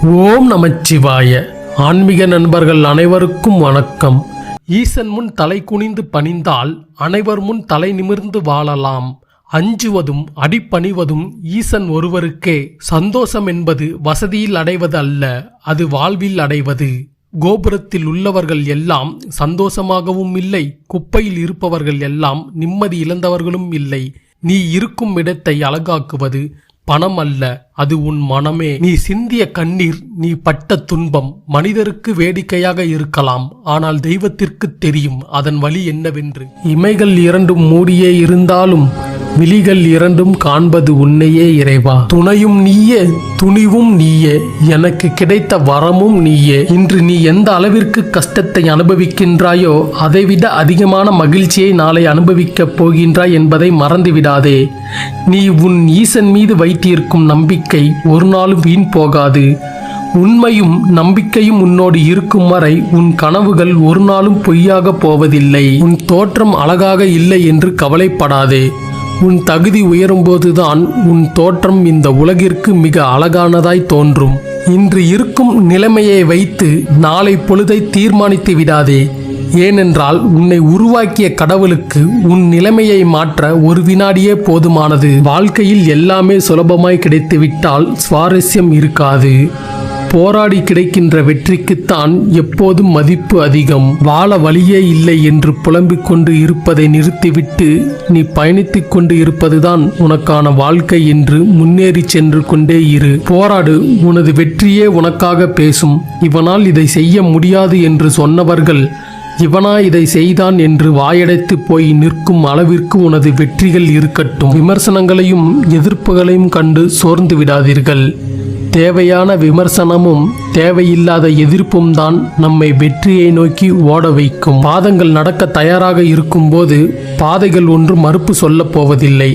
ஓம் நமச்சிவாய. ஆன்மீக நண்பர்கள் அனைவருக்கும் வணக்கம். ஈசன் முன் தலை குனிந்து பணிந்தால் அனைவர் முன் தலை நிமிர்ந்து வாழலாம். அஞ்சுவதும் அடிப்பணிவதும் ஈசன் ஒருவருக்கே. சந்தோஷம் என்பது வசதியில் அடைவது அல்ல, அது வாழ்வில் அடைவது. கோபுரத்தில் உள்ளவர்கள் எல்லாம் சந்தோஷமாகவும் இல்லை, குப்பையில் இருப்பவர்கள் எல்லாம் நிம்மதி இழந்தவர்களும் இல்லை. நீ இருக்கும் இடத்தை அழகாக்குவது பணம் அல்ல, அது உன் மனமே. நீ சிந்திய கண்ணீர், நீ பட்ட துன்பம் மனிதருக்கு வேடிக்கையாக இருக்கலாம், ஆனால் தெய்வத்திற்கு தெரியும் அதன் வலி என்னவென்று. இமைகள் இரண்டும் மூடியே இருந்தாலும் விழிகள் இரண்டும் காண்பது உன்னையே இறைவா. துணையும் நீயே, துணிவும் நீயே, எனக்கு கிடைத்த வரமும் நீயே. இன்று நீ எந்த அளவிற்கு கஷ்டத்தை அனுபவிக்கின்றாயோ அதைவிட அதிகமான மகிழ்ச்சியை நாளை அனுபவிக்கப் போகின்றாய் என்பதை மறந்துவிடாதே. நீ உன் ஈசன் மீது வைத்திருக்கும் நம்பிக்கை ஒரு நாளும் வீண் போகாது. உண்மையும் நம்பிக்கையும் உன்னோடு இருக்கும் வரை உன் கனவுகள் ஒரு நாளும் பொய்யாக போவதில்லை. உன் தோற்றம் அழகாக இல்லை என்று கவலைப்படாதே. உன் தகுதி உயரும்போதுதான் உன் தோற்றம் இந்த உலகிற்கு மிக அழகானதாய் தோன்றும். இன்று இருக்கும் நிலைமையை வைத்து நாளை பொழுதை தீர்மானித்து விடாதே. ஏனென்றால் உன்னை உருவாக்கிய கடவுளுக்கு உன் நிலைமையை மாற்ற ஒரு வினாடியே போதுமானது. வாழ்க்கையில் எல்லாமே சுலபமாய் கிடைத்துவிட்டால் சுவாரஸ்யம் இருக்காது. போராடி கிடைக்கின்ற வெற்றிக்குத்தான் எப்போதும் மதிப்பு அதிகம். வாழ வழியே இல்லை என்று புலம்பிக் கொண்டு இருப்பதை நிறுத்திவிட்டு நீ பயணித்துக் கொண்டு இருப்பதுதான் உனக்கான வாழ்க்கை என்று முன்னேறி சென்று கொண்டே இரு. போராடு, உனது வெற்றியே உனக்காக பேசும். இவனால் இதை செய்ய முடியாது என்று சொன்னவர்கள் இவனா இதை செய்தான் என்று வாயடைத்து போய் நிற்கும் அளவிற்கு உனது வெற்றிகள் இருக்கட்டும். விமர்சனங்களையும் எதிர்ப்புகளையும் கண்டு சோர்ந்து விடாதீர்கள். தேவையான விமர்சனமும் தேவையில்லாத எதிர்ப்பும் தான் நம்மை வெற்றியை நோக்கி ஓட வைக்கும். பாதங்கள் நடக்க தயாராக இருக்கும்போது பாதைகள் ஒன்று மறுப்பு சொல்லப் போவதில்லை.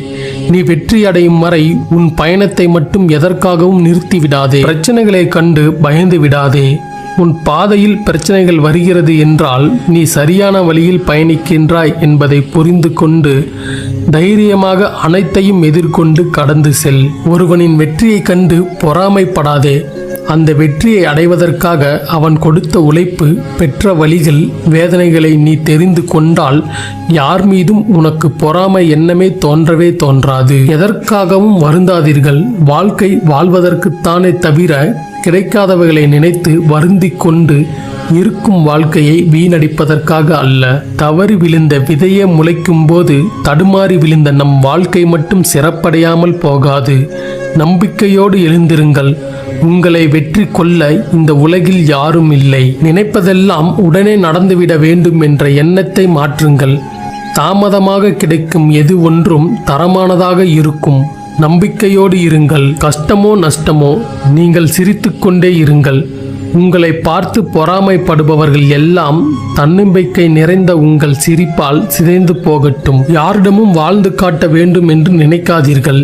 நீ வெற்றி அடையும் வரை உன் பயணத்தை மட்டும் எதற்காகவும் நிறுத்திவிடாதே. பிரச்சனைகளை கண்டு பயந்து விடாதே. உன் பாதையில் பிரச்சனைகள் வருகிறது என்றால் நீ சரியான வழியில் பயணிக்கின்றாய் என்பதை புரிந்து கொண்டு தைரியமாக அனைத்தையும் எதிர்கொண்டு கடந்து செல். ஒருவனின் வெற்றியை கண்டு பொறாமைப்படாதே. அந்த வெற்றியை அடைவதற்காக அவன் கொடுத்த உழைப்பு, பெற்ற வழிகள், வேதனைகளை நீ தெரிந்து கொண்டால் யார் மீதும் உனக்கு பொறாமை எண்ணமே தோன்றவே தோன்றாது. எதற்காகவும் வருந்தாதீர்கள். வாழ்க்கை வாழ்வதற்குத்தானே தவிர கிடைக்காதவைகளை நினைத்து வருந்தி கொண்டு இருக்கும் வாழ்க்கையை வீணடிப்பதற்காக அல்ல. தவறி விழுந்த விதையே முளைக்கும் போது தடுமாறி விழுந்த நம் வாழ்க்கை மட்டும் சிறப்படையாமல் போகாது. நம்பிக்கையோடு எழுந்திருங்கள். உங்களை வெற்றி கொள்ள இந்த உலகில் யாரும் இல்லை. நினைப்பதெல்லாம் உடனே நடந்துவிட வேண்டும் என்ற எண்ணத்தை மாற்றுங்கள். தாமதமாக கிடைக்கும் எது ஒன்றும் தரமானதாக இருக்கும். நம்பிக்கையோடு இருங்கள். கஷ்டமோ நஷ்டமோ நீங்கள் சிரித்து கொண்டே இருங்கள். உங்களை பார்த்து பொறாமைப்படுபவர்கள் எல்லாம் தன்னம்பிக்கை நிறைந்த உங்கள் சிரிப்பால் சிதைந்து போகட்டும். யாரிடமும் வாழ்ந்து காட்ட வேண்டும் என்று நினைக்காதீர்கள்.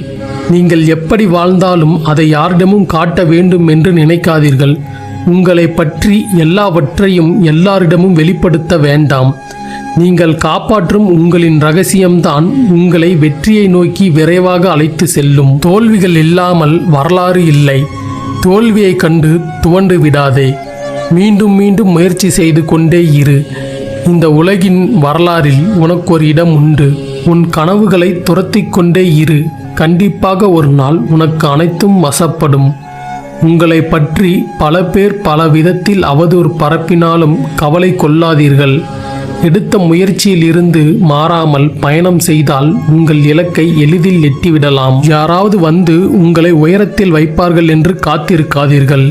நீங்கள் எப்படி வாழ்ந்தாலும் அதை யாரிடமும் காட்ட வேண்டும் என்று நினைக்காதீர்கள். உங்களை பற்றி எல்லாவற்றையும் எல்லாரிடமும் வெளிப்படுத்த வேண்டாம். நீங்கள் காப்பாற்றும் உங்களின் ரகசியம்தான் உங்களை வெற்றியை நோக்கி விரைவாக அழைத்து செல்லும். தோல்விகள் இல்லாமல் வரலாறு இல்லை. தோல்வியை கண்டு துவண்டு விடாதே. மீண்டும் மீண்டும் முயற்சி செய்து கொண்டே இரு. இந்த உலகின் வரலாறில் உனக்கு ஒரு இடம் உண்டு. உன் கனவுகளை துரத்தி கொண்டே இரு. கண்டிப்பாக ஒரு நாள் உனக்கு அனைத்தும் வசப்படும். உங்களை பற்றி பல பேர் பல விதத்தில் அவதூறு பரப்பினாலும் கவலை கொள்ளாதீர்கள். எடுத்த முயற்சியில் இருந்து மாறாமல் பயணம் செய்தால் உங்கள் இலக்கை எளிதில் எட்டிவிடலாம். யாராவது வந்து உங்களை உயரத்தில் வைப்பார்கள் என்று காத்திருக்காதீர்கள்.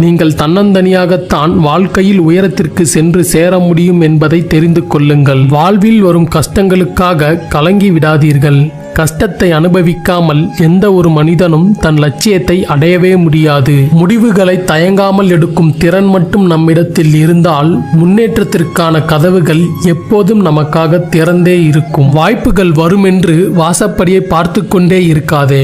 நீங்கள் தன்னந்தனியாகத்தான் வாழ்க்கையில் உயரத்திற்கு சென்று சேர முடியும் என்பதை தெரிந்து கொள்ளுங்கள். வாழ்வில் வரும் கஷ்டங்களுக்காக கலங்கி விடாதீர்கள். கஷ்டத்தை அனுபவிக்காமல் எந்த ஒரு மனிதனும் தன் லட்சியத்தை அடையவே முடியாது. முடிவுகளை தயங்காமல் எடுக்கும் திறன் மட்டும் நம்மிடத்தில் இருந்தால் முன்னேற்றத்திற்கான கதவுகள் எப்போதும் நமக்காக திறந்தே இருக்கும். வாய்ப்புகள் வருமென்று வாசப்படியை பார்த்து கொண்டே இருக்காதே.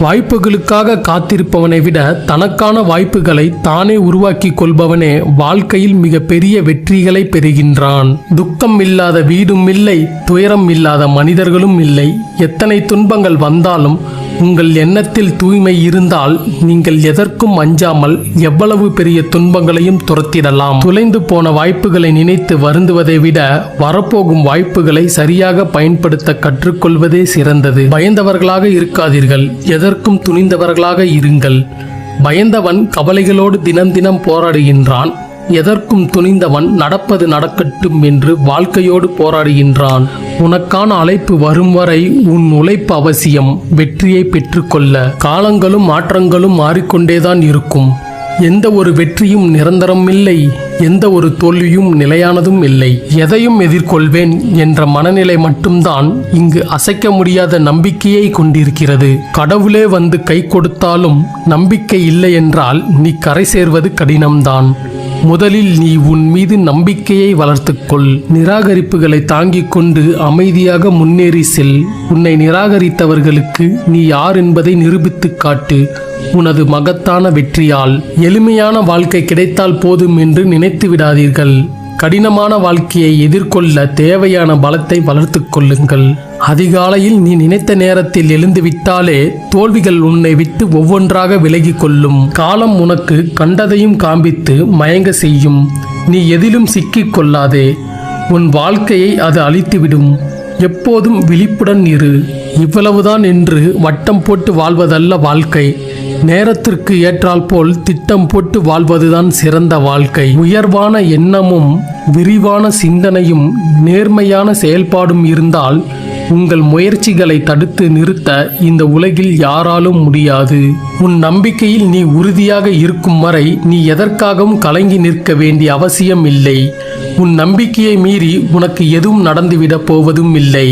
வாய்ப்புகளுக்காக காத்திருப்பவனை விட தனக்கான வாய்ப்புகளை தானே உருவாக்கி கொள்பவனே வாழ்க்கையில் மிக பெரிய வெற்றிகளை பெறுகின்றான். துக்கம் இல்லாத வீடும் இல்லை, துயரம் இல்லாத மனிதர்களும் இல்லை. எத்தனை துன்பங்கள் வந்தாலும் உங்கள் எண்ணத்தில் தூய்மை இருந்தால் நீங்கள் எதற்கும் அஞ்சாமல் எவ்வளவு பெரிய துன்பங்களையும் துரத்திடலாம். துளைந்து போன வாய்ப்புகளை நினைத்து வருந்துவதை விட வரப்போகும் வாய்ப்புகளை சரியாக பயன்படுத்த கற்றுக்கொள்வதே சிறந்தது. பயந்தவர்களாக இருக்காதீர்கள், எதற்கும் துணிந்தவர்களாக இருங்கள். பயந்தவன் கவலைகளோடு தினம் தினம் போராடுகின்றான். எதற்கும் துணிந்தவன் நடப்பது நடக்கட்டும் என்று வாழ்க்கையோடு போராடுகின்றான். உனக்கான அழைப்பு வரும் வரை உன் உழைப்பு அவசியம். வெற்றியை பெற்றுக்கொள்ள காலங்களும் மாற்றங்களும் மாறிக்கொண்டேதான் இருக்கும். எந்த ஒரு வெற்றியும் நிரந்தரம் இல்லை, எந்த ஒரு தோல்வியும் நிலையானதும் இல்லை. எதையும் எதிர்கொள்வேன் என்ற மனநிலை மட்டும்தான் இங்கு அசைக்க முடியாத நம்பிக்கையை கொண்டிருக்கிறது. கடவுளே வந்து கை கொடுத்தாலும் நம்பிக்கை இல்லை என்றால் நீ கரை சேர்வது கடினம்தான். முதலில் நீ உன் மீது நம்பிக்கையை வளர்த்துக்கொள். நிராகரிப்புகளை தாங்கிக் கொண்டு அமைதியாக முன்னேறி செல். உன்னை நிராகரித்தவர்களுக்கு நீ யார் என்பதை நிரூபித்துக் காட்டு உனது மகத்தான வெற்றியால். எளிமையான வாழ்க்கை கிடைத்தால் போதும் என்று நினைத்து விடாதீர்கள். கடினமான வாழ்க்கையை எதிர்கொள்ள தேவையான பலத்தை வளர்த்துக் கொள்ளுங்கள். அதிகாலையில் நீ நினைத்த நேரத்தில் எழுந்துவிட்டாலே தோல்விகள் உன்னை விட்டு ஒவ்வொன்றாக விலகி கொள்ளும். காலம் உனக்கு கண்டதையும் காண்பித்து மயங்க செய்யும். நீ எதிலும் சிக்கிக் கொள்ளாதே. உன் வாழ்க்கையை அது அழித்துவிடும். எப்போதும் விழிப்புடன் இரு. இவ்வளவுதான் என்று வட்டம் போட்டு வாழ்வதல்ல வாழ்க்கை. நேரத்திற்கு ஏற்றால் போல் திட்டம் போட்டு வாழ்வதுதான் சிறந்த வாழ்க்கை. உயர்வான எண்ணமும் விரிவான சிந்தனையும் நேர்மையான செயல்பாடும் இருந்தால் உங்கள் முயற்சிகளை தடுத்து நிறுத்த இந்த உலகில் யாராலும் முடியாது. உன் நம்பிக்கையில் நீ உறுதியாக இருக்கும் வரை நீ எதற்காகவும் கலங்கி நிற்க வேண்டிய அவசியம் இல்லை. உன் நம்பிக்கையை மீறி உனக்கு எதுவும் நடந்துவிடப் போவதும் இல்லை.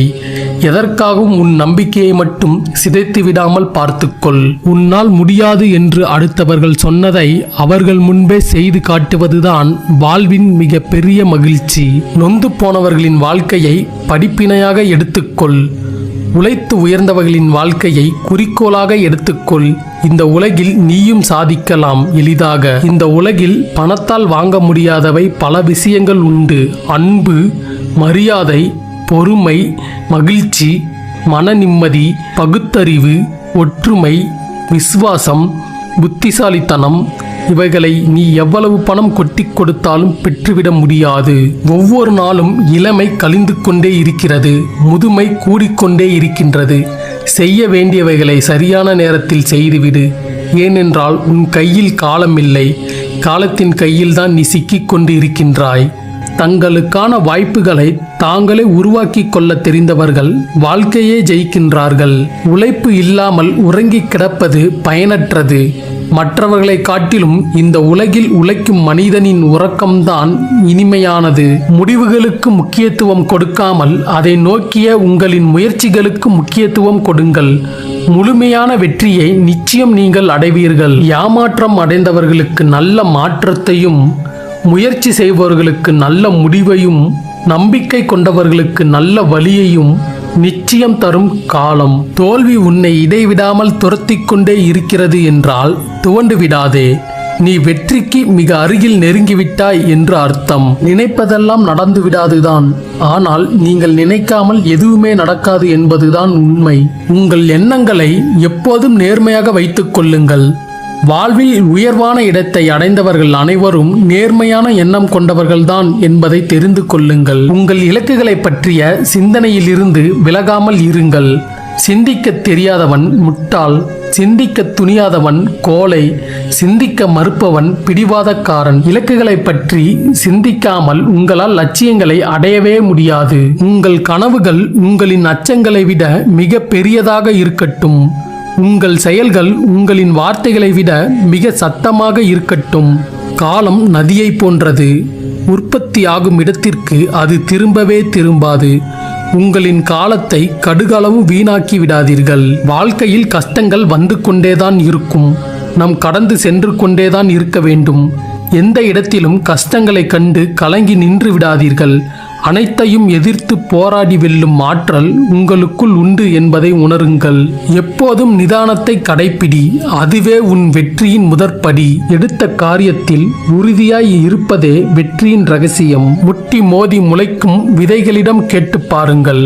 எதற்காகவும் உன் நம்பிக்கையை மட்டும் சிதைத்து விடாமல் பார்த்துக்கொள். உன்னால் முடியாது என்று அடுத்தவர்கள் சொன்னதை அவர்கள் முன்பே செய்து காட்டுவதுதான் வாழ்வின் மிக பெரிய மகிழ்ச்சி. நொந்து போனவர்களின் வாழ்க்கையை படிப்பினையாக எடுத்துக்கொள். உழைத்து உயர்ந்தவர்களின் வாழ்க்கையை குறிக்கோளாக எடுத்துக்கொள். இந்த உலகில் நீயும் சாதிக்கலாம் எளிதாக. இந்த உலகில் பணத்தால் வாங்க முடியாதவை பல விஷயங்கள் உண்டு. அன்பு, மரியாதை, பொறுமை, மகிழ்ச்சி, மன நிம்மதி, பகுத்தறிவு, ஒற்றுமை, விசுவாசம், புத்திசாலித்தனம். இவைகளை நீ எவ்வளவு பணம் கொட்டி கொடுத்தாலும் பெற்றுவிட முடியாது. ஒவ்வொரு நாளும் இளமை கழிந்து கொண்டே இருக்கிறது, முதுமை கூடிக்கொண்டே இருக்கின்றது. செய்ய வேண்டியவைகளை சரியான நேரத்தில் செய்துவிடு. ஏனென்றால் உன் கையில் காலம் இல்லை, காலத்தின் கையில்தான் நீ சிக்கிக் கொண்டு இருக்கின்றாய். தங்களுக்கான வாய்ப்புகளை தாங்களே உருவாக்கி கொள்ள தெரிந்தவர்கள் வாழ்க்கையே ஜெயிக்கின்றார்கள். உழைப்பு இல்லாமல் உறங்கி கிடப்பது பயனற்றது. மற்றவர்களை காட்டிலும் இந்த உலகில் உழைக்கும் மனிதனின் உறக்கம்தான் இனிமையானது. முடிவுகளுக்கு முக்கியத்துவம் கொடுக்காமல் அதை நோக்கிய உங்களின் முயற்சிகளுக்கு முக்கியத்துவம் கொடுங்கள். முழுமையான வெற்றியை நிச்சயம் நீங்கள் அடைவீர்கள். ஏமாற்றம் அடைந்தவர்களுக்கு நல்ல மாற்றத்தையும், முயற்சி செய்பவர்களுக்கு நல்ல முடிவையும், நம்பிக்கை கொண்டவர்களுக்கு நல்ல வழியையும் நிச்சயம் தரும் காலம். தோல்வி உன்னை இடைவிடாமல் துரத்தி கொண்டே இருக்கிறது என்றால் துவண்டு விடாதே. நீ வெற்றிக்கு மிக அருகில் நெருங்கிவிட்டாய் என்று அர்த்தம். நினைப்பதெல்லாம் நடந்து விடாதுதான், ஆனால் நீங்கள் நினைக்காமல் எதுவுமே நடக்காது என்பதுதான் உண்மை. உங்கள் எண்ணங்களை எப்போதும் நேர்மையாக வைத்துக் கொள்ளுங்கள். வாழ்வில் உயர்வான இடத்தை அடைந்தவர்கள் அனைவரும் நேர்மையான எண்ணம் கொண்டவர்கள்தான் என்பதை தெரிந்து கொள்ளுங்கள். உங்கள் இலக்குகளை பற்றிய சிந்தனையிலிருந்து விலகாமல் இருங்கள். சிந்திக்க தெரியாதவன் முட்டாள், சிந்திக்க துணியாதவன் கோழை, சிந்திக்க மறுப்பவன் பிடிவாதக்காரன். இலக்குகளை பற்றி சிந்திக்காமல் உங்களால் லட்சியங்களை அடையவே முடியாது. உங்கள் கனவுகள் உங்களின் அச்சங்களை விட மிக பெரியதாக இருக்கட்டும். உங்கள் செயல்கள் உங்களின் வார்த்தைகளை விட மிக சத்தமாக இருக்கட்டும். காலம் நதியை போன்றது. உற்பத்தி ஆகும் இடத்திற்கு அது திரும்பவே திரும்பாது. உங்களின் காலத்தை கடுகளவு வீணாக்கி விடாதீர்கள். வாழ்க்கையில் கஷ்டங்கள் வந்து கொண்டேதான் இருக்கும். நாம் கடந்து சென்று கொண்டேதான் இருக்க வேண்டும். எந்த இடத்திலும் கஷ்டங்களை கண்டு கலங்கி நின்று விடாதீர்கள். அனைத்தையும் எதிர்த்து போராடி வெல்லும் ஆற்றல் உங்களுக்குள் உண்டு என்பதை உணருங்கள். எப்போதும் நிதானத்தை கடைப்பிடி, அதுவே உன் வெற்றியின் முதற்படி. எடுத்த காரியத்தில் உறுதியாய் இருப்பதே வெற்றியின் ரகசியம். முட்டி மோதி முளைக்கும் விதைகளிடம் கேட்டு பாருங்கள்.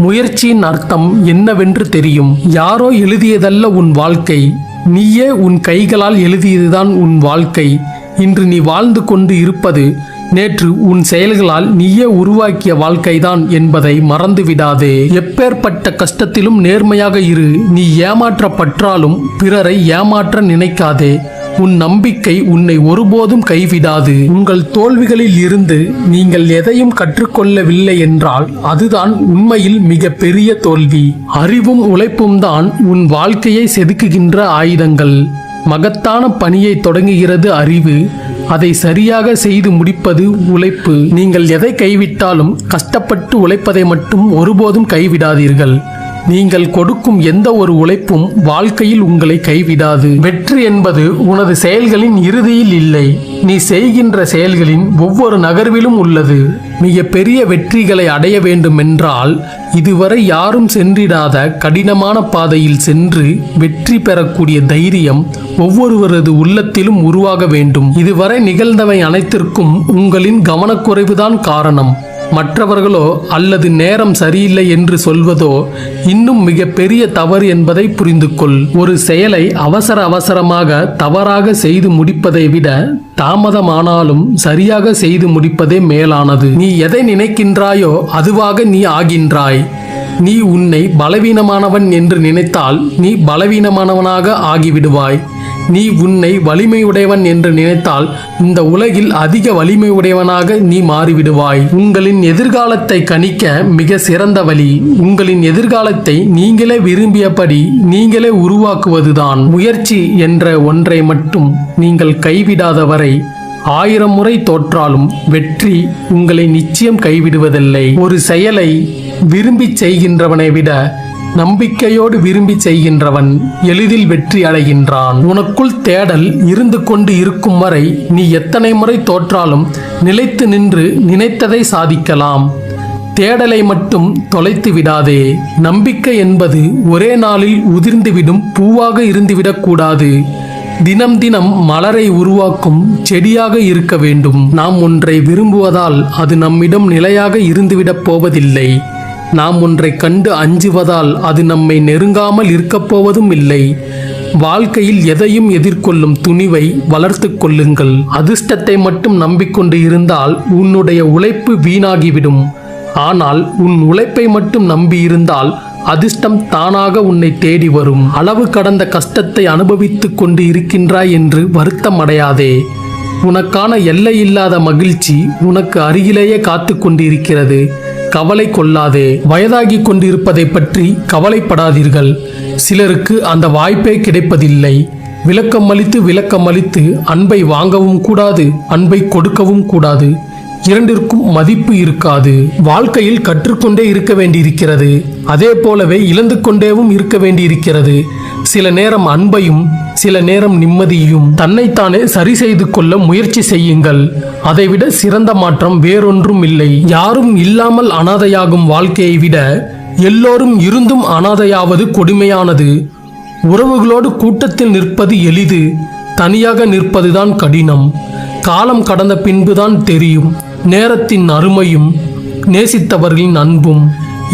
முயற்சியின் அர்த்தம் என்னவென்று தெரியும். யாரோ எழுதியதல்ல உன் வாழ்க்கை, நீயே உன் கைகளால் எழுதியதுதான் உன் வாழ்க்கை. இன்று நீ வாழ்ந்து கொண்டு இருப்பது நேற்று உன் செயல்களால் நீயே உருவாக்கிய வாழ்க்கைதான் என்பதை மறந்துவிடாதே. எப்பேற்பட்ட கஷ்டத்திலும் நேர்மையாக இரு. நீ ஏமாற்றப்பட்டாலும் பிறரை ஏமாற்ற நினைக்காதே. உன் நம்பிக்கை உன்னை ஒருபோதும் கைவிடாது. உங்கள் தோல்விகளில் இருந்து நீங்கள் எதையும் கற்றுக்கொள்ளவில்லை என்றால் அதுதான் உண்மையில் மிக பெரிய தோல்வி. அறிவும் உழைப்பும் தான் உன் வாழ்க்கையை செதுக்குகின்ற ஆயுதங்கள். மகத்தான பணியை தொடங்குகிறது அறிவு, அதை சரியாக செய்து முடிப்பது உழைப்பு. நீங்கள் எதை கைவிட்டாலும் கஷ்டப்பட்டு உழைப்பதை மட்டும் ஒருபோதும் கைவிடாதீர்கள். நீங்கள் கொடுக்கும் எந்த ஒரு உழைப்பும் வாழ்க்கையில் உங்களை கைவிடாது. வெற்றி என்பது உனது செயல்களின் இறுதியில் இல்லை, நீ செய்கின்ற செயல்களின் ஒவ்வொரு நகர்விலும் உள்ளது. மிக பெரிய வெற்றிகளை அடைய வேண்டும் என்றால் இதுவரை யாரும் சென்றிடாத கடினமான பாதையில் சென்று வெற்றி பெறக்கூடிய தைரியம் ஒவ்வொருவரது உள்ளத்திலும் உருவாக வேண்டும். இதுவரை நிகழ்ந்தவை அனைத்திற்கும் உங்களின் கவனக்குறைவுதான் காரணம். மற்றவர்களோ அல்லது நேரம் சரியில்லை என்று சொல்வதோ இன்னும் மிக பெரிய தவறு என்பதை புரிந்து கொள். ஒரு செயலை அவசரமாக தவறாக செய்து முடிப்பதை விட தாமதமானாலும் சரியாக செய்து முடிப்பதே மேலானது. நீ எதை நினைக்கின்றாயோ அதுவாக நீ ஆகின்றாய். நீ உன்னை பலவீனமானவன் என்று நினைத்தால் நீ பலவீனமானவனாக ஆகிவிடுவாய். நீ உன்னை வலிமையுடையவன் என்று நினைத்தால் இந்த உலகில் அதிக வலிமையுடையவனாக நீ மாறிவிடுவாய். உங்களின் எதிர்காலத்தை கணிக்க மிக சிறந்த வழி உங்களின் எதிர்காலத்தை நீங்களே விரும்பியபடி நீங்களே உருவாக்குவதுதான். முயற்சி என்ற ஒன்றை மட்டும் நீங்கள் கைவிடாத வரை 1000 முறை தோற்றாலும் வெற்றி உங்களை நிச்சயம் கைவிடுவதில்லை. ஒரு செயலை விரும்பி செய்கின்றவனை விட நம்பிக்கையோடு விரும்பி செய்கின்றவன் எளிதில் வெற்றி அடைகின்றான். உனக்குள் தேடல் இருந்து கொண்டு இருக்கும் வரை நீ எத்தனை முறை தோற்றாலும் நிலைத்து நின்று நினைத்ததை சாதிக்கலாம். தேடலை மட்டும் தொலைத்து விடாதே. நம்பிக்கை என்பது ஒரே நாளில் உதிர்ந்துவிடும் பூவாக இருந்துவிடக்கூடாது. தினம் தினம் மலரை உருவாக்கும் செடியாக இருக்க வேண்டும். நாம் ஒன்றை விரும்புவதால் அது நம்மிடம் நிலையாக இருந்துவிடப் போவதில்லை. நாம் ஒன்றை கண்டு அஞ்சுவதால் அது நம்மை நெருங்காமல் இருக்கப் போவதும் இல்லை. வாழ்க்கையில் எதையும் எதிர்கொள்ளும் துணிவை வளர்த்து கொள்ளுங்கள். அதிர்ஷ்டத்தை மட்டும் நம்பிக்கொண்டு இருந்தால் உன்னுடைய உழைப்பு வீணாகிவிடும். ஆனால் உன் உழைப்பை மட்டும் நம்பியிருந்தால் அதிர்ஷ்டம் தானாக உன்னை தேடி வரும். அளவு கடந்த கஷ்டத்தை அனுபவித்துக் கொண்டு இருக்கின்றாய் என்று வருத்தம் அடையாதே. உனக்கான எல்லையில்லாத மகிழ்ச்சி உனக்கு அருகிலேயே காத்து கொண்டிருக்கிறது. கவலை கொள்ளாதே. வயதாகி கொண்டிருப்பதை பற்றி கவலைப்படாதீர்கள். சிலருக்கு அந்த வாய்ப்பே கிடைப்பதில்லை. விளக்கம் அளித்து அன்பை வாங்கவும் கூடாது, அன்பை கொடுக்கவும் கூடாது. இரண்டிற்கும் மதிப்பு இருக்காது. வாழ்க்கையில் கற்றுக்கொண்டே இருக்க வேண்டியிருக்கிறது. அதே போலவே இழந்து கொண்டேவும் இருக்க வேண்டியிருக்கிறது. சில நேரம் அன்பையும் சில நேரம் நிம்மதியும். தன்னைத்தானே சரி செய்து கொள்ள முயற்சி செய்யுங்கள். அதைவிட சிறந்த மாற்றம் வேறொன்றும் இல்லை. யாரும் இல்லாமல் அனாதையாகும் வாழ்க்கையை விட எல்லோரும் இருந்தும் அனாதையாவது கொடுமையானது. உறவுகளோடு கூட்டத்தில் நிற்பது எளிது, தனியாக நிற்பதுதான் கடினம். காலம் கடந்த பின்புதான் தெரியும் நேரத்தின் அருமையும் நேசித்தவர்களின் அன்பும்.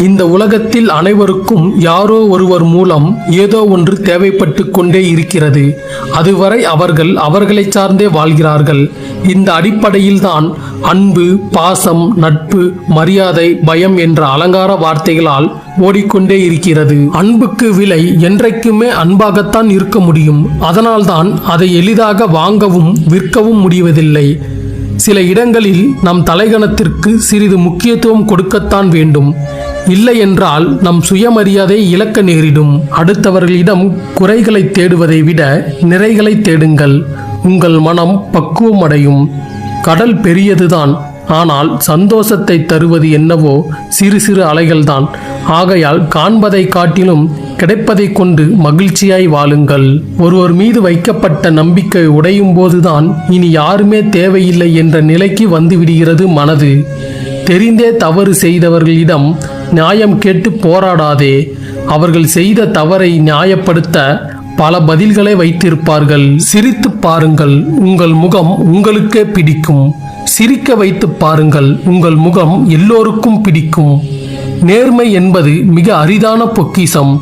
இந்த உலகத்தில் அனைவருக்கும் யாரோ ஒருவர் மூலம் ஏதோ ஒன்று தேவைப்பட்டு கொண்டே இருக்கிறது. அதுவரை அவர்கள் அவர்களை சார்ந்தே வாழ்கிறார்கள். இந்த அடிப்படையில்தான் அன்பு, பாசம், நட்பு, மரியாதை, பயம் என்ற அலங்கார வார்த்தைகளால் ஓடிக்கொண்டே இருக்கிறது. அன்புக்கு விலை என்றைக்குமே அன்பாகத்தான் இருக்க முடியும். அதனால்தான் அதை எளிதாக வாங்கவும் விற்கவும் முடிவதில்லை. சில இடங்களில் நம் தலைகணத்திற்கு சிறிது முக்கியத்துவம் கொடுக்கத்தான் வேண்டும். இல்லை என்றால் நம் சுயமரியாதை இழக்க நேரிடும். அடுத்தவர்களிடம் குறைகளை தேடுவதை விட நிறைகளை தேடுங்கள். உங்கள் மனம் பக்குவம் அடையும். கடல் பெரியதுதான், ஆனால் சந்தோஷத்தை தருவது என்னவோ சிறு சிறு அலைகள்தான். ஆகையால் காண்பதை காட்டிலும் கிடைப்பதை கொண்டு மகிழ்ச்சியாய் வாழுங்கள். ஒருவர் மீது வைக்கப்பட்ட நம்பிக்கை உடையும் போதுதான் இனி யாருமே தேவையில்லை என்ற நிலைக்கு வந்துவிடுகிறது மனது. தெரிந்தே தவறு செய்தவர்களிடம் நியாயம் கேட்டு போராடாதே. அவர்கள் செய்த தவறை நியாயப்படுத்த பல பதில்களை வைத்திருப்பார்கள். சிரித்து பாருங்கள், உங்கள் முகம் உங்களுக்கே பிடிக்கும். சிரிக்க வைத்து பாருங்கள், உங்கள் முகம் எல்லோருக்கும் பிடிக்கும். நேர்மை என்பது மிக அரிதான பொக்கிஷம்.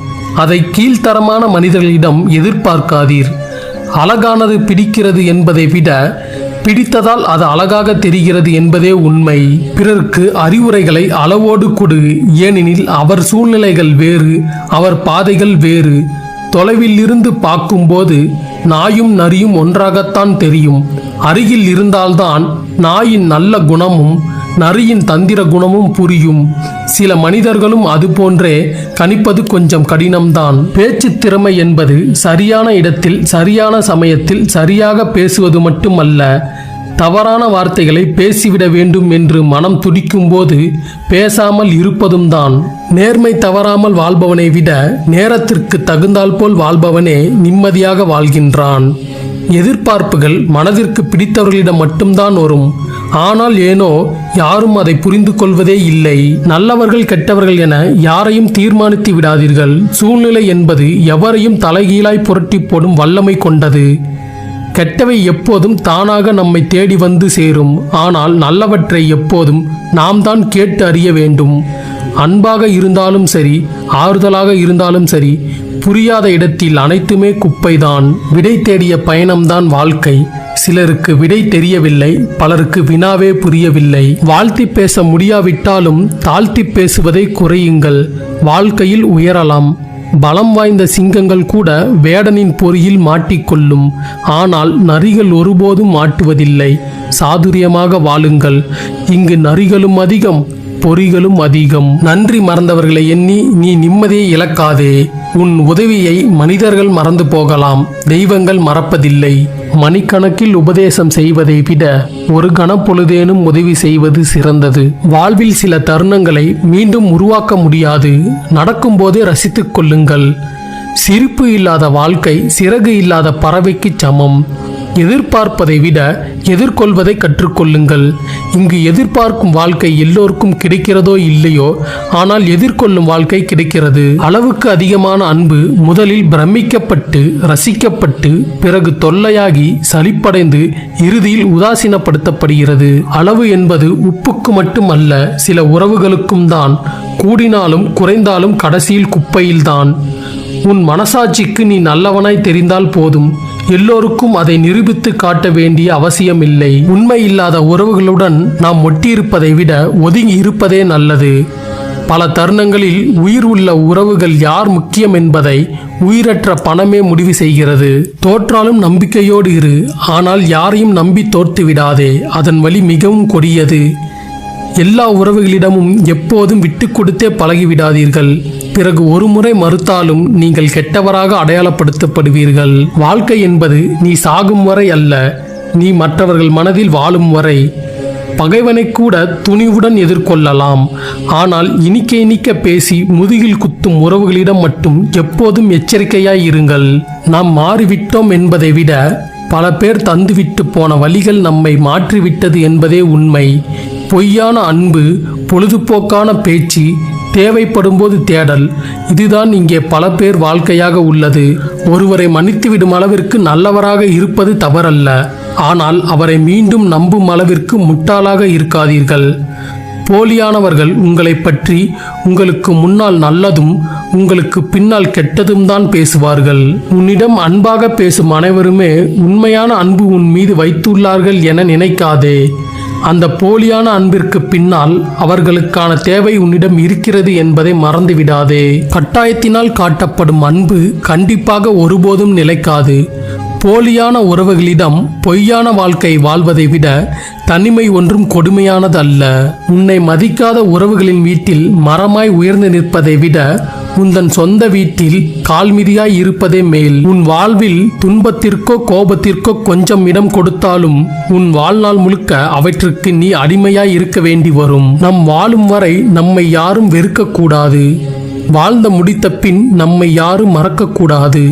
அதை கீழ்த்தரமான மனிதர்களிடம் எதிர்பார்க்காதீர். அழகானது பிடிக்கிறது என்பதை விட பிடித்ததால் அது அழகாக தெரிகிறது என்பதே உண்மை. பிறருக்கு அறிவுரைகளை அளவோடு கொடு. ஏனெனில் அவர் சூழ்நிலைகள் வேறு, அவர் பாதைகள் வேறு. தொலைவில் இருந்து பார்க்கும்போது நாயும் நரியும் ஒன்றாகத்தான் தெரியும். அருகில் இருந்தால்தான் நாயின் நல்ல குணமும் நரியின் தந்திர குணமும் புரியும். சில மனிதர்களும் அதுபோன்றே கணிப்பது கொஞ்சம் கடினம்தான். பேச்சு திறமை என்பது சரியான இடத்தில் சரியான சமயத்தில் சரியாக பேசுவது மட்டுமல்ல, தவறான வார்த்தைகளை பேசிவிட வேண்டும் என்று மனம் துடிக்கும் போது பேசாமல் இருப்பதும் தான். நேர்மை தவறாமல் வாழ்பவனை விட நேரத்திற்கு தகுந்தால் போல் வாழ்பவனே நிம்மதியாக வாழ்கின்றான். எதிர்பார்ப்புகள் மனதிற்கு பிடித்தவர்களிடம் மட்டும்தான் வரும். ஆனால் ஏனோ யாரும் அதை புரிந்து கொள்வதே இல்லை. நல்லவர்கள் கெட்டவர்கள் என யாரையும் தீர்மானித்து விடாதீர்கள். சூழ்நிலை என்பது எவரையும் தலைகீழாய் புரட்டி போடும் வல்லமை கொண்டது. கெட்டவை எப்போதும் தானாக நம்மை தேடி வந்து சேரும். ஆனால் நல்லவற்றை எப்போதும் நாம் தான் கேட்டு அறிய வேண்டும். அன்பாக இருந்தாலும் சரி, ஆறுதலாக இருந்தாலும் சரி, புரியாத இடத்தில் அனைத்துமே குப்பைதான். விடை தேடிய பயணம்தான் வாழ்க்கை. சிலருக்கு விடை தெரியவில்லை, பலருக்கு வினாவே புரியவில்லை. வாழ்த்தி பேச முடியாவிட்டாலும் தாழ்த்தி பேசுவதை குறையுங்கள். வாழ்க்கையில் உயரலாம். பலம் வாய்ந்த சிங்கங்கள் கூட வேடனின் பொறியில் மாட்டிக்கொள்ளும். ஆனால் நரிகள் ஒருபோதும் மாட்டுவதில்லை. சாதுரியமாக வாழுங்கள். இங்கு நரிகளும் அதிகம், பொறிகளும் அதிகம். நன்றி மறந்தவர்களை எண்ணி நீ நிம்மதியை இழக்காதே. உன் உதவியை மனிதர்கள் மறந்து போகலாம், தெய்வங்கள் மறப்பதில்லை. மணிக்கணக்கில் உபதேசம் செய்வதை விட ஒரு கணப்பொழுதேனும் உதவி செய்வது சிறந்தது. வாழ்வில் சில தருணங்களை மீண்டும் உருவாக்க முடியாது. நடக்கும்போதே ரசித்துக் கொள்ளுங்கள். சிரிப்பு இல்லாத வாழ்க்கை சிறகு இல்லாத பறவைக்கு சமம். எதிர்பார்ப்பதை விட எதிர்கொள்வதை கற்றுக்கொள்ளுங்கள். இங்கு எதிர்பார்க்கும் வாழ்க்கை எல்லோருக்கும் கிடைக்கிறதோ இல்லையோ, ஆனால் எதிர்கொள்ளும் வாழ்க்கை கிடைக்கிறது. அளவுக்கு அதிகமான அன்பு முதலில் பிரமிக்கப்பட்டு ரசிக்கப்பட்டு பிறகு தொல்லையாகி சலிப்படைந்து இறுதியில் உதாசீனப்படுத்தப்படுகிறது. அளவு என்பது உப்புக்கு மட்டும் அல்ல, சில உறவுகளுக்கும் தான். கூடினாலும் குறைந்தாலும் கடைசியில் குப்பையில்தான். உன் மனசாட்சிக்கு நீ நல்லவனாய் தெரிந்தால் போதும். எல்லோருக்கும் அதை நிரூபித்து காட்ட வேண்டிய அவசியமில்லை. உண்மை இல்லாத உறவுகளுடன் நாம் ஒட்டியிருப்பதை விட ஒதுங்கி இருப்பதே நல்லது. பல தருணங்களில் உயிர் உள்ள உறவுகள் யார் முக்கியம் என்பதை உயிரற்ற பணமே முடிவு செய்கிறது. தோற்றாலும் நம்பிக்கையோடு இரு. ஆனால் யாரையும் நம்பி தோற்று விடாதே. அதன் வழி மிகவும் கொடியது. எல்லா உறவுகளிடமும் எப்போதும் விட்டு கொடுத்தே பழகிவிடாதீர்கள். பிறகு ஒரு முறை மறுத்தாலும் நீங்கள் கெட்டவராக அடையாளப்படுத்தப்படுவீர்கள். வாழ்க்கை என்பது நீ சாகும் வரை அல்ல, நீ மற்றவர்கள் மனதில் வாழும் வரை. பகைவனை கூட துணிவுடன் எதிர்கொள்ளலாம். ஆனால் இனிக்க இனிக்க பேசி முதுகில் குத்தும் உறவுகளிடம் மட்டும் எப்போதும் எச்சரிக்கையாய் இருங்கள். நாம் மாறிவிட்டோம் என்பதை விட பல பேர் தந்துவிட்டு போன வழிகள் நம்மை மாற்றிவிட்டது என்பதே உண்மை. பொய்யான அன்பு, பொழுதுபோக்கான பேச்சு, தேவைப்படும் போது தேடல், இதுதான் இங்கே பல பேர் வாழ்க்கையாக உள்ளது. ஒருவரை மன்னித்துவிடும் அளவிற்கு நல்லவராக இருப்பது தவறல்ல. ஆனால் அவரை மீண்டும் நம்பும் அளவிற்கு முட்டாளாக இருக்காதீர்கள். போலியானவர்கள் உங்களை பற்றி உங்களுக்கு முன்னால் நல்லதும் உங்களுக்கு பின்னால் கெட்டதும் தான் பேசுவார்கள். உன்னிடம் அன்பாக பேசும் அனைவருமே உண்மையான அன்பு உன் மீது வைத்துள்ளார்கள் என நினைக்காதே. அந்த போலியான அன்பிற்கு பின்னால் அவர்களுக்கான தேவை உன்னிடம் இருக்கிறது என்பதை மறந்துவிடாதே. கட்டாயத்தினால் காட்டப்படும் அன்பு கண்டிப்பாக ஒருபோதும் நிலைக்காது. போலியான உறவுகளிடம் பொய்யான வாழ்க்கை வாழ்வதை விட தனிமை ஒன்றும் கொடுமையானது அல்ல. உன்னை மதிக்காத உறவுகளின் வீட்டில் மரமாய் உயர்ந்து நிற்பதை விட உந்தன் சொந்த வீட்டில் கால்மிதியாய் இருப்பதே மேல். உன் வாழ்வில் துன்பத்திற்கோ கோபத்திற்கோ கொஞ்சம் இடம் கொடுத்தாலும் உன் வாழ்நாள் முழுக்க அவற்றிற்கு நீ அடிமையாய் இருக்க வேண்டி வரும். நம் வாழும் வரை நம்மை யாரும் வெறுக்கக்கூடாது. வாழ்ந்த முடித்த பின் நம்மை யாரும் மறக்கக்கூடாது.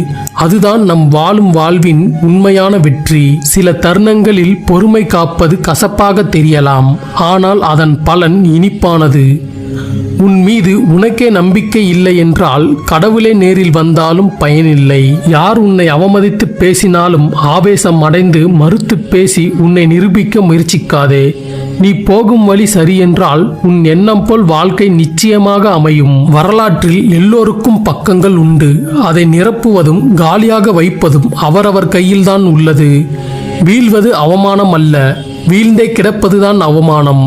அதுதான் நம் வாழும் வாழ்வின் உண்மையான வெற்றி. சில தருணங்களில் பொறுமை காப்பது கசப்பாக தெரியலாம், ஆனால் அதன் பலன் இனிப்பானது. உன் மீது உனக்கே நம்பிக்கை இல்லை என்றால் கடவுளே நேரில் வந்தாலும் பயனில்லை. யார் உன்னை அவமதித்து பேசினாலும் ஆவேசம் அடைந்து மறுத்து பேசி உன்னை நிரூபிக்க முயற்சிக்காதே. நீ போகும் வழி சரியென்றால் உன் எண்ணம் போல் வாழ்க்கை நிச்சயமாக அமையும். வரலாற்றில் எல்லோருக்கும் பக்கங்கள் உண்டு. அதை நிரப்புவதும் காலியாக வைப்பதும் அவரவர் கையில்தான் உள்ளது. வீழ்வது அவமானம் அல்ல, வீழ்ந்தே கிடப்பதுதான் அவமானம்.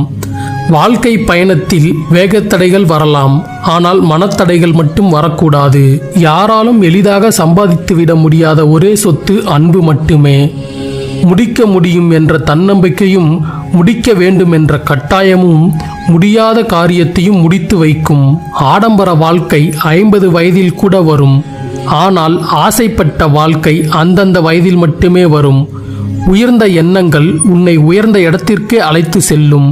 வாழ்க்கை பயணத்தில் வேகத்தடைகள் வரலாம், ஆனால் மனத்தடைகள் மட்டும் வரக்கூடாது. யாராலும் எளிதாக சம்பாதித்துவிட முடியாத ஒரே சொத்து அன்பு மட்டுமே. முடிக்க முடியும் என்ற தன்னம்பிக்கையும் முடிக்க வேண்டும் என்ற கட்டாயமும் முடியாத காரியத்தையும் முடித்து வைக்கும். ஆடம்பர வாழ்க்கை 50 வயதில் கூட வரும், ஆனால் ஆசைப்பட்ட வாழ்க்கை அந்தந்த வயதில் மட்டுமே வரும். உயர்ந்த எண்ணங்கள் உன்னை உயர்ந்த இடத்திற்கே அழைத்து செல்லும்.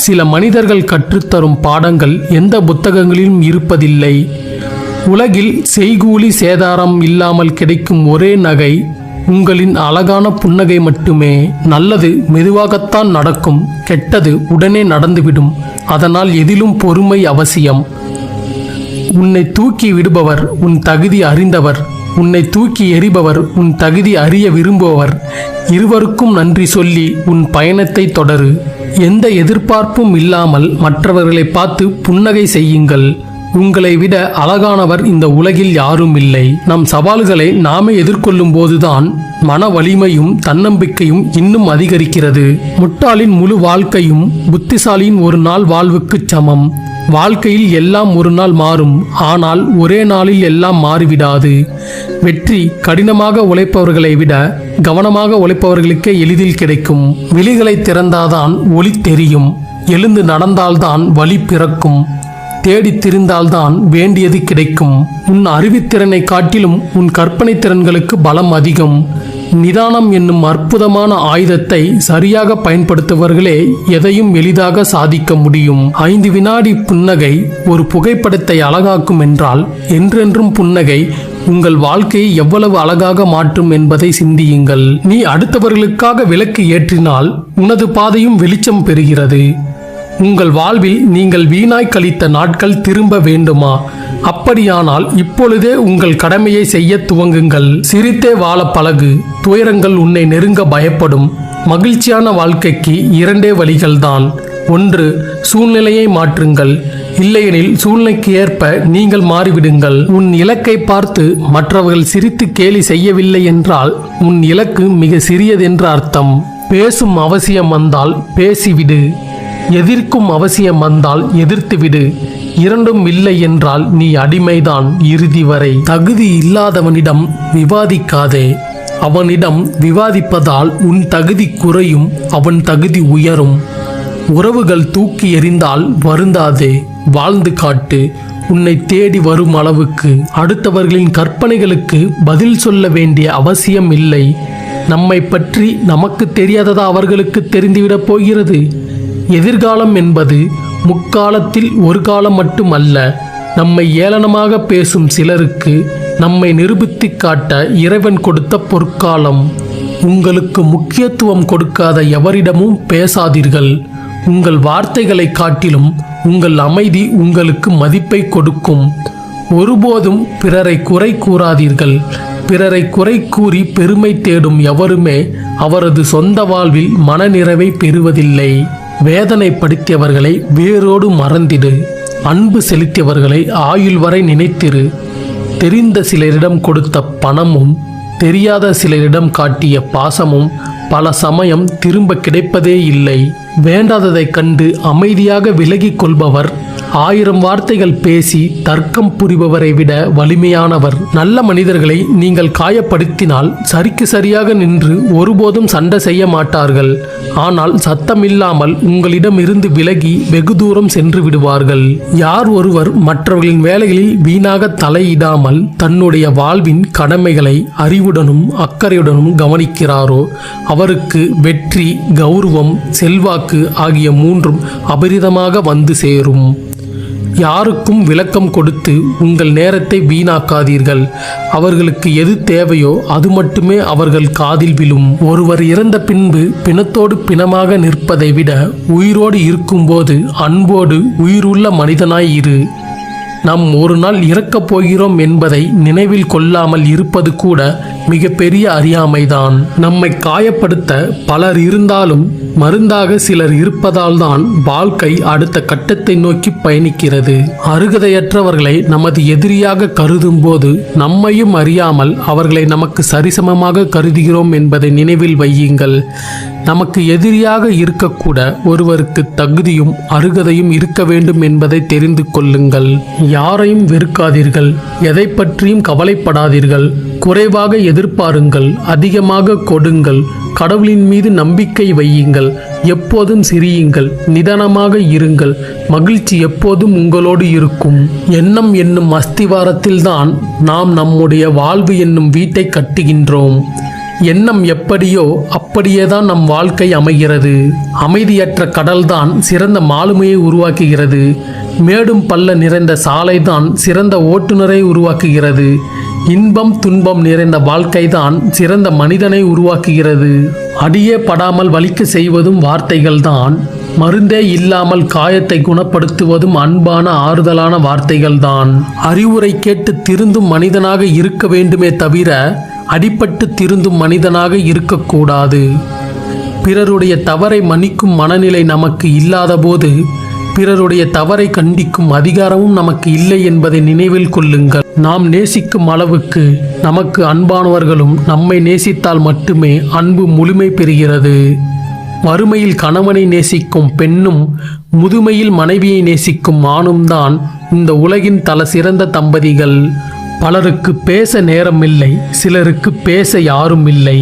சில மனிதர்கள் கற்றுத்தரும் பாடங்கள் எந்த புத்தகங்களிலும் இருப்பதில்லை. உலகில் செய்கூலி சேதாரம் இல்லாமல் கிடைக்கும் ஒரே நகை உங்களின் அழகான புன்னகை மட்டுமே. நல்லது மெதுவாகத்தான் நடக்கும், கெட்டது உடனே நடந்துவிடும். அதனால் எதிலும் பொறுமை அவசியம். உன்னை தூக்கி விடுபவர் உன் தகுதி அறிந்தவர், உன்னை தூக்கி எறிபவர் உன் தகுதி அறிய விரும்புபவர். இருவருக்கும் நன்றி சொல்லி உன் பயணத்தை தொடரு. எந்த எதிர்பார்ப்பும் இல்லாமல் மற்றவர்களை பார்த்து புன்னகை செய்யுங்கள். உங்களை விட அழகானவர் இந்த உலகில் யாரும் இல்லை. நம் சவால்களை நாமே எதிர்கொள்ளும் போதுதான் மன வலிமையும் தன்னம்பிக்கையும் இன்னும் அதிகரிக்கிறது. முட்டாளின் முழு வாழ்க்கையும் புத்திசாலியின் ஒரு நாள் வாழ்வுக்கு சமம். வாழ்க்கையில் எல்லாம் ஒரு நாள் மாறும், ஆனால் ஒரே நாளில் எல்லாம் மாறிவிடாது. வெற்றி கடினமாக உழைப்பவர்களை விட கவனமாக உழைப்பவர்களுக்கே எளிதில் கிடைக்கும். விழிகளை திறந்தால்தான் ஒளி தெரியும், எழுந்து நடந்தால்தான் வழி பிறக்கும், தேடி திரிந்தால்தான் வேண்டியது கிடைக்கும். உன் அறிவுத்திறனை காட்டிலும் உன் கற்பனை திறன்களுக்கு பலம் அதிகம். நிதானம் என்னும் அற்புதமான ஆயுதத்தை சரியாக பயன்படுத்துபவர்களே எதையும் எளிதாக சாதிக்க முடியும். 5 வினாடி புன்னகை ஒரு புகைப்படத்தை அழகாக்கும் என்றால் என்றென்றும் புன்னகை உங்கள் வாழ்க்கையை எவ்வளவு அழகாக மாற்றும் என்பதை சிந்தியுங்கள். நீ அடுத்தவர்களுக்காக விளக்கு ஏற்றினால் உனது பாதையும் வெளிச்சம் பெறுகிறது. உங்கள் வாழ்வில் நீங்கள் வீணாய் கழித்த நாட்கள் திரும்ப வேண்டுமா? அப்படியானால் இப்பொழுதே உங்கள் கடமையை செய்ய துவங்குங்கள். சிரித்தே வாழ பழகு. துயரங்கள் உன்னை நெருங்க பயப்படும். மகிழ்ச்சியான வாழ்க்கைக்கு 2 வழிகள்தான். 1, சூழ்நிலையை மாற்றுங்கள். இல்லையெனில் சூழ்நிலைக்கு ஏற்ப நீங்கள் மாறிவிடுங்கள். உன் இலக்கை பார்த்து மற்றவர்கள் சிரித்து கேலி செய்யவில்லை என்றால் உன் இலக்கு மிக சிறியதென்று அர்த்தம். பேசும் அவசியம் வந்தால் பேசிவிடு. எதிர்க்கும் அவசியம் வந்தால் எதிர்த்துவிடு. இரண்டும் இல்லை என்றால் நீ அடிமைதான் இறுதி வரை. தகுதி இல்லாதவனிடம் விவாதிக்காதே. அவனிடம் விவாதிப்பதால் உன் தகுதி குறையும், அவன் தகுதி உயரும். உறவுகள் தூக்கி எறிந்தால் வருந்தாதே, வாழ்ந்து காட்டு. உன்னை தேடி வரும் அளவுக்கு அடுத்தவர்களின் கற்பனைகளுக்கு பதில் சொல்ல வேண்டிய அவசியம் இல்லை. நம்மை பற்றி நமக்கு தெரியாததா அவர்களுக்கு தெரிந்துவிடப் போகிறது? எதிர்காலம் என்பது முக்காலத்தில் ஒரு காலம் மட்டுமல்ல. நம்மை ஏளனமாக பேசும் சிலருக்கு நம்மை நிரூபித்து காட்ட இறைவன் கொடுத்த பொற்காலம். உங்களுக்கு முக்கியத்துவம் கொடுக்காத எவரிடமும் பேசாதீர்கள். உங்கள் வார்த்தைகளை காட்டிலும் உங்கள் அமைதி உங்களுக்கு மதிப்பை கொடுக்கும். ஒருபோதும் பிறரை குறை கூறாதீர்கள். பிறரை குறை கூறி பெருமை தேடும் எவருமே அவரது சொந்த வாழ்வில் மனநிறைவை பெறுவதில்லை. வேதனைப்படுத்தியவர்களை வேரோடு மறந்திடு. அன்பு செலுத்தியவர்களை ஆயுள் வரை நினைத்திரு. தெரிந்த சிலரிடம் கொடுத்த பணமும் தெரியாத சிலரிடம் காட்டிய பாசமும் பல சமயம் திரும்ப கிடைப்பதே இல்லை. வேண்டாததைக் கண்டு அமைதியாக விலகிக் கொள்பவர் 1000 வார்த்தைகள் பேசி தர்க்கம் புரிபவரை விட வலிமையானவர். நல்ல மனிதர்களை நீங்கள் காயப்படுத்தினால் சரிக்கு சரியாக நின்று ஒருபோதும் சண்டை செய்ய மாட்டார்கள். ஆனால் சத்தமில்லாமல் உங்களிடம் இருந்து விலகி வெகு தூரம் சென்று விடுவார்கள். யார் ஒருவர் மற்றவர்களின் வேலைகளில் வீணாக தலையிடாமல் தன்னுடைய வாழ்வின் கடமைகளை அறிவுடனும் அக்கறையுடனும் கவனிக்கிறாரோ அவருக்கு வெற்றி, கௌரவம், செல்வாக்கு ஆகிய 3ம் அபரிதமாக வந்து சேரும். யாருக்கும் விளக்கம் கொடுத்து உங்கள் நேரத்தை வீணாக்காதீர்கள். அவர்களுக்கு எது தேவையோ அது மட்டுமே அவர்கள் காதில் விழும். ஒருவர் இறந்த பின்பு பிணத்தோடு பிணமாக நிற்பதை விட உயிரோடு இருக்கும்போது அன்போடு உயிருள்ள மனிதனாய் இரு. நாம் ஒரு நாள் இறக்கப் போகிறோம் என்பதை நினைவில் கொள்ளாமல் இருப்பது கூட மிகப்பெரிய அறியாமைதான். நம்மை காயப்படுத்த பலர் இருந்தாலும் மருந்தாக சிலர் இருப்பதால் தான் வாழ்க்கை அடுத்த கட்டத்தை நோக்கி பயணிக்கிறது. அருகதையற்றவர்களை நமது எதிரியாக கருதும் போது நம்மையும் அறியாமல் அவர்களை நமக்கு சரிசமமாக கருதுகிறோம் என்பதை நினைவில் வையுங்கள். நமக்கு எதிரியாக இருக்கக்கூட ஒருவருக்கு தகுதியும் அருகதையும் இருக்க வேண்டும் என்பதை தெரிந்து கொள்ளுங்கள். யாரையும் வெறுக்காதீர்கள், எதை பற்றியும் கவலைப்படாதீர்கள். குறைவாக எதிர்பாருங்கள், அதிகமாக கொடுங்கள். கடவுளின் மீது நம்பிக்கை வையுங்கள். எப்போதும் சிரியுங்கள், நிதானமாக இருங்கள். மகிழ்ச்சி எப்போதும் உங்களோடு இருக்கும். எண்ணம் என்னும் அஸ்திவாரத்தில்தான் நாம் நம்முடைய வாழ்வு என்னும் வீட்டை கட்டுகின்றோம். எண்ணம் எப்படியோ அப்படியேதான் நம் வாழ்க்கை அமைகிறது. அமைதியற்ற கடல்தான் சிறந்த மாலுமியை உருவாக்குகிறது. மேடும் பள்ள நிறைந்த சாலைதான் சிறந்த ஓட்டுநரை உருவாக்குகிறது. இன்பம் துன்பம் நிறைந்த வாழ்க்கைதான் சிறந்த மனிதனை உருவாக்குகிறது. அடியே படாமல் வலிக்க செய்வதும் வார்த்தைகள்தான். மருந்தே இல்லாமல் காயத்தை குணப்படுத்துவதும் அன்பான ஆறுதலான வார்த்தைகள்தான். அறிவுரை கேட்டு திருந்தும் மனிதனாக இருக்க வேண்டுமே தவிர அடிபட்டு திருந்தும் மனிதனாக இருக்கக்கூடாது. பிறருடைய தவறை மன்னிக்கும் மனநிலை நமக்கு இல்லாத போது பிறருடைய தவறை கண்டிக்கும் அதிகாரமும் நமக்கு இல்லை என்பதை நினைவில் கொள்ளுங்கள். நாம் நேசிக்கும் அளவுக்கு நமக்கு அன்பானவர்களும் நம்மை நேசித்தால் மட்டுமே அன்பு முழுமை பெறுகிறது. வறுமையில் கணவனை நேசிக்கும் பெண்ணும் முதுமையில் மனைவியை நேசிக்கும் ஆணும் தான் இந்த உலகின் தல சிறந்த தம்பதிகள். பலருக்கு பேச நேரம் இல்லை, சிலருக்கு பேச யாரும் இல்லை.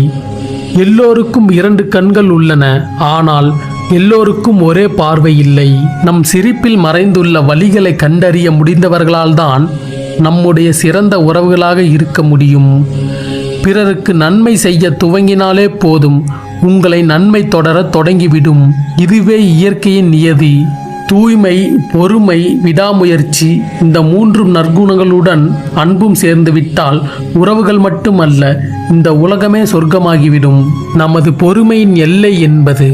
எல்லோருக்கும் 2 கண்கள் உள்ளன, ஆனால் எல்லோருக்கும் ஒரே பார்வை இல்லை. நம் சிரிப்பில் மறைந்துள்ள வழிகளை கண்டறிய முடிந்தவர்களால் தான் நம்முடைய சிறந்த உறவுகளாக இருக்க முடியும். பிறருக்கு நன்மை செய்ய துவங்கினாலே போதும், உங்களை நன்மை தொடர தொடங்கிவிடும். இதுவே இயற்கையின் நியதி. தூய்மை, பொறுமை, விடாமுயற்சி, இந்த 3 நற்குணங்களுடன் அன்பும் சேர்ந்துவிட்டால் உறவுகள் மட்டுமல்ல, இந்த உலகமே சொர்க்கமாகிவிடும். நமது பொறுமையின் எல்லை என்பது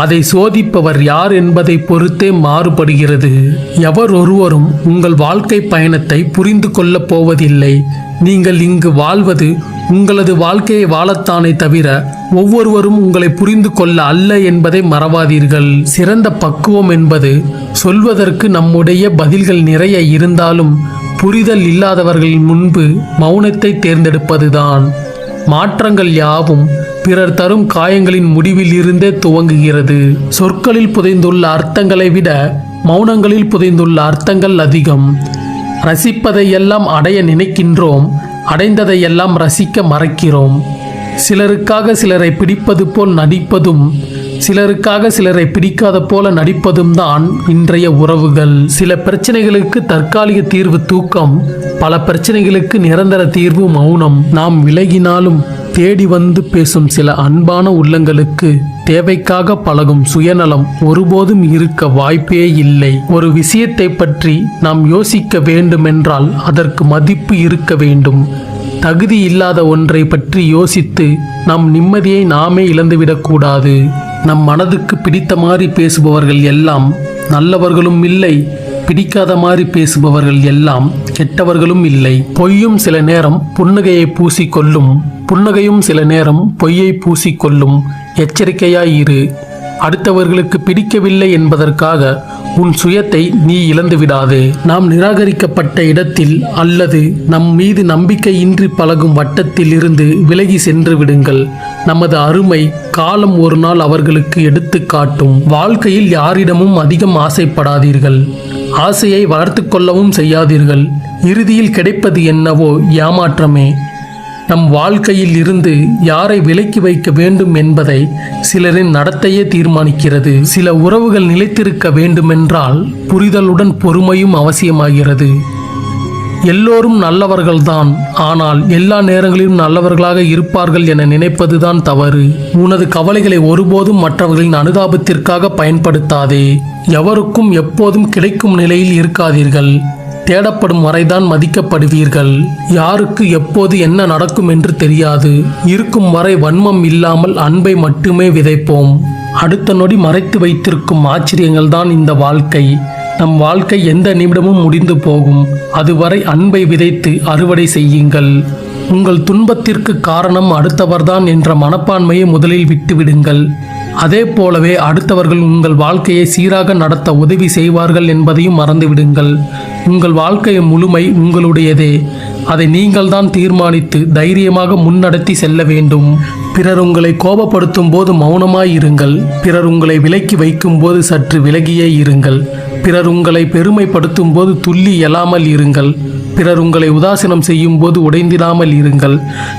அதை சோதிப்பவர் யார் என்பதை பொறுத்தே மாறுபடுகிறது. எவர் ஒருவரும் உங்கள் வாழ்க்கை பயணத்தை புரிந்து கொள்ளப் போவதில்லை. நீங்கள் இங்கு வாழ்வது உங்களது வாழ்க்கையை வாழத்தானே தவிர ஒவ்வொருவரும் உங்களை புரிந்து கொள்ள அல்ல என்பதை மறவாதீர்கள். சிறந்த பக்குவம் என்பது சொல்வதற்கு நம்முடைய பதில்கள் நிறைய இருந்தாலும் புரிதல் இல்லாதவர்களின் முன்பு மௌனத்தை தேர்ந்தெடுப்பதுதான். மாற்றங்கள் யாவும் பிறர் தரும் காயங்களின் முடிவில் இருந்தே துவங்குகிறது. சொற்களில் புதைந்துள்ள அர்த்தங்களை விட மௌனங்களில் புதைந்துள்ள அர்த்தங்கள் அதிகம். ரசிப்பதையெல்லாம் அடைய நினைக்கின்றோம், அடைந்ததையெல்லாம் ரசிக்க மறக்கிறோம். சிலருக்காக சிலரை பிடிப்பது போல் நடிப்பதும் சிலருக்காக சிலரை பிடிக்காத போல நடிப்பதும் தான் இன்றைய உறவுகள். சில பிரச்சனைகளுக்கு தற்காலிக தீர்வு தூக்கம், பல பிரச்சனைகளுக்கு நிரந்தர தீர்வு மௌனம். நாம் விலகினாலும் தேடி வந்து பேசும் சில அன்பான உள்ளங்களுக்கு தேவைக்காக பழகும் சுயநலம் ஒருபோதும் இருக்க வாய்ப்பே இல்லை. ஒரு விஷயத்தை பற்றி நாம் யோசிக்க வேண்டுமென்றால் அதற்கு மதிப்பு இருக்க வேண்டும். தகுதி இல்லாத ஒன்றை பற்றி யோசித்து நம் நிம்மதியை நாமே இழந்துவிடக்கூடாது. நம் மனதுக்கு பிடித்த மாதிரி பேசுபவர்கள் எல்லாம் நல்லவர்களும் இல்லை, பிடிக்காத மாதிரி பேசுபவர்கள் எல்லாம் கெட்டவர்களும் இல்லை. பொய்யும் சில நேரம் புன்னகையை பூசிக்கொள்ளும், புன்னகையும் சில நேரம் பொய்யை பூசிக்கொள்ளும். எச்சரிக்கையாயிரு. அடுத்தவர்களுக்கு பிடிக்கவில்லை என்பதற்காக உன் சுயத்தை நீ இழந்து விடாதே. நாம் நிராகரிக்கப்பட்ட இடத்தில் அல்லது நம் மீது நம்பிக்கையின்றி பழகும் வட்டத்தில் இருந்து விலகி சென்று விடுங்கள். நமது அருமை காலம் ஒரு நாள் அவர்களுக்கு எடுத்து காட்டும். வாழ்க்கையில் யாரிடமும் அதிகம் ஆசைப்படாதீர்கள். ஆசையை வளர்த்து கொள்ளவும் செய்யாதீர்கள். இறுதியில் கிடைப்பது என்னவோ ஏமாற்றமே. நம் வாழ்க்கையில் இருந்து யாரை விலக்கி வைக்க வேண்டும் என்பதை சிலரின் நடத்தையே தீர்மானிக்கிறது. சில உறவுகள் நிலைத்திருக்க வேண்டுமென்றால் புரிதலுடன் பொறுமையும் அவசியமாகிறது. எல்லோரும் நல்லவர்கள்தான், ஆனால் எல்லா நேரங்களிலும் நல்லவர்களாக இருப்பார்கள் என நினைப்பதுதான் தவறு. உனது கவலைகளை ஒருபோதும் மற்றவர்களின் அனுதாபத்திற்காக பயன்படுத்தாதே. எவருக்கும் எப்போதும் கிடைக்கும் நிலையில் இருக்காதீர்கள். தேடப்படும் வரைதான் மதிக்கப்படுவீர்கள். யாருக்கு எப்போது என்ன நடக்கும் என்று தெரியாது. இருக்கும் வரை வன்மம் இல்லாமல் அன்பை மட்டுமே விதைப்போம். அடுத்த நொடி மறைத்து வைத்திருக்கும் ஆச்சரியங்கள் தான் இந்த வாழ்க்கை. நம் வாழ்க்கை எந்த நிமிடமும் முடிந்து போகும். அதுவரை அன்பை விதைத்து அறுவடை செய்யுங்கள். உங்கள் துன்பத்திற்கு காரணம் அடுத்தவர்தான் என்ற மனப்பான்மையை முதலில் விட்டுவிடுங்கள். அதே போலவே அடுத்தவர்கள் உங்கள் வாழ்க்கையை சீராக நடத்த உதவி செய்வார்கள் என்பதையும் மறந்துவிடுங்கள். உங்கள் வாழ்க்கையின் முழுமை உங்களுடையதே. அதை நீங்கள் தான் தீர்மானித்து தைரியமாக முன்னடத்தி செல்ல வேண்டும். பிறர் உங்களை கோபப்படுத்தும் போது மௌனமாய் இருங்கள். பிறர் உங்களை விலக்கி வைக்கும் போது சற்று விலகியே இருங்கள். பிறர் உங்களை பெருமைப்படுத்தும் போது துள்ளி எழாமல் இருங்கள். பிறர் உங்களை உதாசீனம் செய்யும் போது உடைந்திடாமல் இருங்கள்.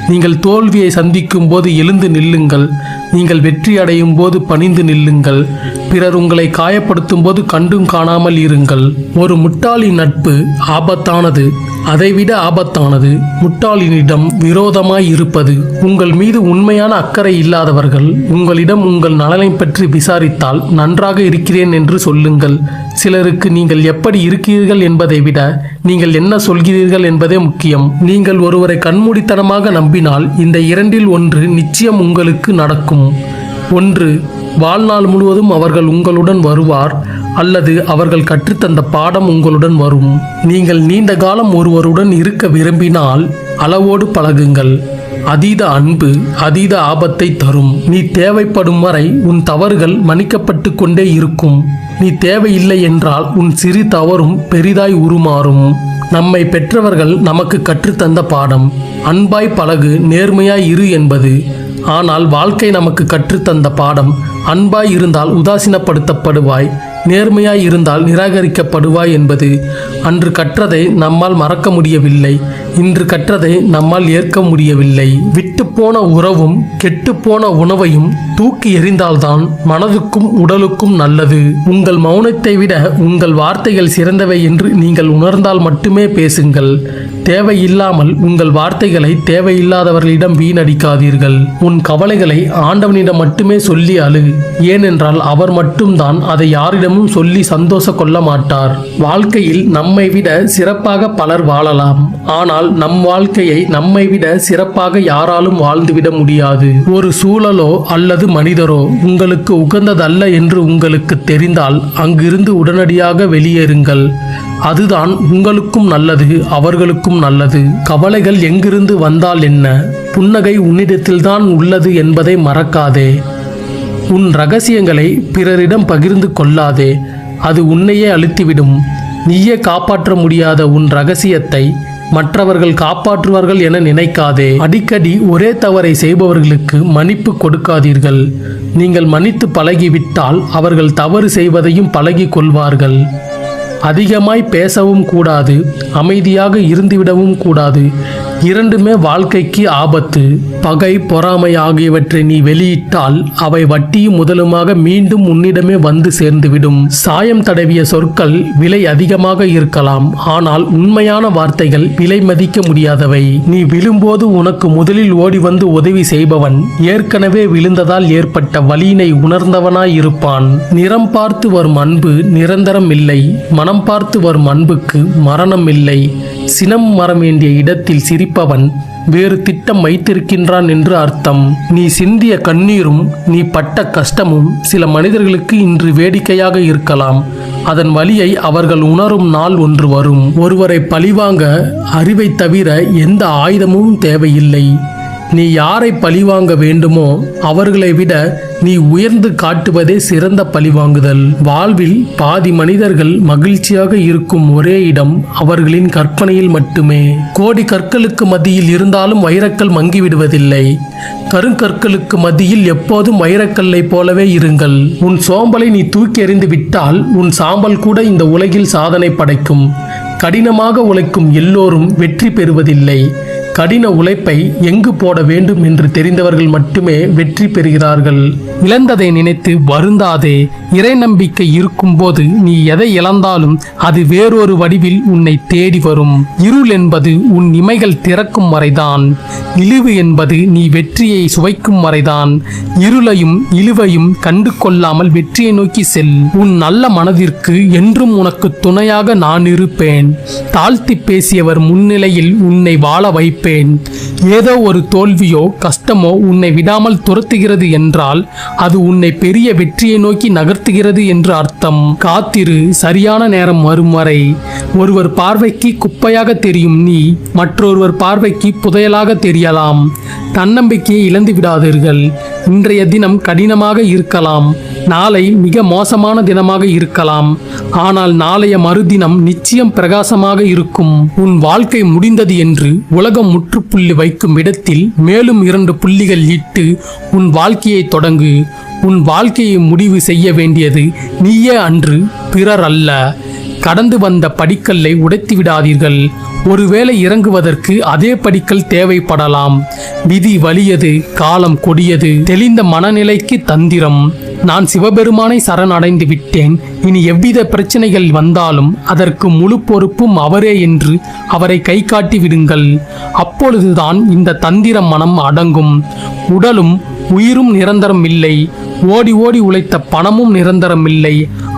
நீங்கள் தோல்வியை சந்திக்கும் போது எழுந்து நில்லுங்கள். நீங்கள் வெற்றி அடையும் போது பணிந்து நில்லுங்கள். பிறர் உங்களை காயப்படுத்தும் போது கண்டும் காணாமல் இருங்கள். ஒரு முட்டாளின் நட்பு ஆபத்தானது. அதைவிட ஆபத்தானது முட்டாளினிடம் விரோதமாய் இருப்பது. உங்கள் மீது உண்மையான அக்கறை இல்லாதவர்கள் உங்களிடம் உங்கள் நலனை பற்றி விசாரித்தால் நன்றாக இருக்கிறேன் என்று சொல்லுங்கள். சிலருக்கு நீங்கள் எப்படி இருக்கிறீர்கள் என்பதை விட நீங்கள் என்ன சொல்கிறீர்கள் என்பதே முக்கியம். நீங்கள் ஒருவரை கண்மூடித்தனமாக நம்பினால் இந்த இரண்டில் ஒன்று நிச்சயம் உங்களுக்கு நடக்கும். ஒன்று, வாழ்நாள் முழுவதும் அவர்கள் உங்களுடன் வருவார், அல்லது அவர்கள் கற்றுத்தந்த பாடம் உங்களுடன் வரும். நீங்கள் நீண்ட காலம் ஒருவருடன் இருக்க விரும்பினால் அளவோடு பழகுங்கள். அதீத அன்பு அதீத ஆபத்தை தரும். நீ தேவைப்படும் வரை உன் தவறுகள் மன்னிக்கப்பட்டு கொண்டே இருக்கும். நீ தேவையில்லை என்றால் உன் சிறு தவறும் பெரிதாய் உருமாறும். நம்மை பெற்றவர்கள் நமக்கு கற்றுத்தந்த பாடம் அன்பாய் பழகு, நேர்மையாய் இரு என்பது. ஆனால் வாழ்க்கை நமக்கு கற்றுத்தந்த பாடம் அன்பாய் இருந்தால் உதாசீனப்படுத்தப்படுவாய், நேர்மையாய் இருந்தால் நிராகரிக்கப்படுவாய் என்பது. அன்று கற்றதை நம்மால் மறக்க முடியவில்லை. இன்று கற்றதை நம்மால் ஏற்க முடியவில்லை. விட்டுப்போன உறவும் கெட்டுப்போன உணவையும் தூக்கி எறிந்தால்தான் மனதுக்கும் உடலுக்கும் நல்லது. உங்கள் மௌனத்தை விட உங்கள் வார்த்தைகள் சிறந்தவை என்று நீங்கள் உணர்ந்தால் மட்டுமே பேசுங்கள். தேவையில்லாமல் உங்கள் வார்த்தைகளை தேவையில்லாதவர்களிடம் வீணடிக்காதீர்கள். உன் கவலைகளை ஆண்டவனிடம் மட்டுமே சொல்லி அழு. ஏனென்றால் அவர் மட்டும்தான் அதை யாரிடமும் சொல்லி சந்தோஷ கொள்ள மாட்டார். வாழ்க்கையில் நம்மை விட சிறப்பாக பலர் வாழலாம். ஆனால் நம் வாழ்க்கையை நம்மை விட சிறப்பாக யாராலும் வாழ்ந்துவிட முடியாது. ஒரு சூழலோ அல்லது மனிதரோ உங்களுக்கு உகந்ததல்ல என்று உங்களுக்கு தெரிந்தால் அங்கிருந்து உடனடியாக வெளியேறுங்கள். அதுதான் உங்களுக்கும் நல்லது, அவர்களுக்கும் நல்லது. கவலைகள் எங்கிருந்து வந்தால் என்ன? புன்னகை உன்னிடத்தில்தான் உள்ளது என்பதை மறக்காதே. உன் ரகசியங்களை பிறரிடம் பகிர்ந்து கொள்ளாதே. அது உன்னையே அழுத்திவிடும். நீயே காப்பாற்ற முடியாத உன் ரகசியத்தை மற்றவர்கள் காப்பாற்றுவார்கள் என நினைக்காதே. அடிக்கடி ஒரே தவறை செய்பவர்களுக்கு மன்னிப்பு கொடுக்காதீர்கள். நீங்கள் மன்னித்து பழகிவிட்டால் அவர்கள் தவறு செய்வதையும் பழகி கொள்வார்கள். அதிகமாய் பேசவும் கூடாது, அமைதியாக இருந்துவிடவும் கூடாது. இரண்டுமே வாழ்க்கைக்கு ஆபத்து. பகை, பொறாமை ஆகியவற்றை நீ வெளியிட்டால் அவை வட்டியும் முதலுமாக மீண்டும் உன்னிடமே வந்து சேர்ந்துவிடும். சாயம் தடவிய சொற்கள் விலை அதிகமாக இருக்கலாம், ஆனால் உண்மையான வார்த்தைகள் விலை மதிக்க முடியாதவை. நீ விழும்போது உனக்கு முதலில் ஓடி வந்து உதவி செய்பவன் ஏற்கனவே விழுந்ததால் ஏற்பட்ட வலியினை உணர்ந்தவனாய் இருப்பான். நிறம் பார்த்து வரும் அன்பு நிரந்தரம் இல்லை. மனம் பார்த்து வரும் அன்புக்கு மரணம் இல்லை. சினம் மர வேண்டிய இடத்தில் சிரிப்பவன் வேறு திட்டம் வைத்திருக்கின்றான் என்று அர்த்தம். நீ சிந்திய கண்ணீரும் நீ பட்ட கஷ்டமும் சில மனிதர்களுக்கு இன்று வேடிக்கையாக இருக்கலாம். அதன் வலியை அவர்கள் உணரும் நாள் ஒன்று வரும். ஒருவரை பழிவாங்க அறிவை தவிர எந்த ஆயுதமும் தேவையில்லை. நீ யாரை பழிவாங்க வேண்டுமோ அவர்களை விட நீ உயர்ந்து காட்டுவதே சிறந்த பழிவாங்குதல். வாழ்வில் பாதி மனிதர்கள் மகிழ்ச்சியாக இருக்கும் ஒரே இடம் அவர்களின் கற்பனையில் மட்டுமே. கோடி கற்களுக்கு மத்தியில் இருந்தாலும் வைரக்கல் மங்கிவிடுவதில்லை. கருங்கற்களுக்கு மத்தியில் எப்போதும் வைரக்கல்லை போலவே இருங்கள். உன் சோம்பலை நீ தூக்கி எறிந்து விட்டால் உன் சாம்பல் கூட இந்த உலகில் சாதனை படைக்கும். கடினமாக உழைக்கும் எல்லோரும் வெற்றி பெறுவதில்லை. கடின உழைப்பை எங்கு போட வேண்டும் என்று தெரிந்தவர்கள் மட்டுமே வெற்றி பெறுகிறார்கள். இழந்ததை நினைத்து வருந்தாதே. இறை நம்பிக்கை இருக்கும்போது நீ எதை இழந்தாலும் அது வேறொரு வடிவில் உன்னை தேடி வரும். இருள் என்பது உன் இமைகள் திறக்கும் வரைதான். இழிவு என்பது நீ வெற்றியை சுவைக்கும் வரைதான். இருளையும் இழிவையும் கண்டு கொள்ளாமல் வெற்றியை நோக்கி செல். உன் நல்ல மனதிற்கு என்றும் உனக்கு துணையாக நான் இருப்பேன். தாழ்த்தி பேசியவர் முன்னிலையில் உன்னை வாழ வைப்பேன். ஏதோ ஒரு தோல்வியோ கஷ்டமோ உன்னை விடாமல் துரத்துகிறது என்றால் அது உன்னை பெரிய வெற்றியை நோக்கி நகர்த்துகிறது என்று அர்த்தம். காத்திரு, சரியான நேரம் வரும் வரை. ஒருவர் பார்வைக்கு குப்பையாக தெரியும் நீ மற்றொருவர் பார்வைக்கு புதையலாக தெரியலாம். தன்னம்பிக்கையை இழந்து விடாதீர்கள். இன்றைய தினம் கடினமாக இருக்கலாம், நாளை மிக மோசமான தினமாக இருக்கலாம். ஆனால் நாளைய மறுதினம் நிச்சயம் பிரகாசமாக இருக்கும். உன் வாழ்க்கை முடிந்தது என்று உலகம் முற்றுப்புள்ளி வைக்கும் இடத்தில் மேலும் 2 புள்ளிகள் இட்டு உன் வாழ்க்கையை தொடங்கு. உன் வாழ்க்கையை முடிவு செய்ய வேண்டியது நீயே அன்று, பிறர் அல்ல. கடந்து வந்த படிக்கல்லை உடைத்து விடாதீர்கள். ஒருவேளை இறங்குவதற்கு அதே படிக்கல் தேவைப்படலாம். விதி வலியது, காலம் கொடியது. தெளிந்த மனநிலைக்கு தந்திரம். நான் சிவபெருமானை சரணடைந்து விட்டேன். இனி எவ்வித பிரச்சனைகள் வந்தாலும் அதற்கு முழு பொறுப்பும் அவரே என்று அவரை கை காட்டி விடுங்கள். அப்பொழுதுதான் இந்த தந்திர மனம் அடங்கும். உடலும் உயிரும் நிரந்தரம் இல்லை. ஓடி ஓடி உழைத்த பணமும் நிரந்தரம் இல்லை.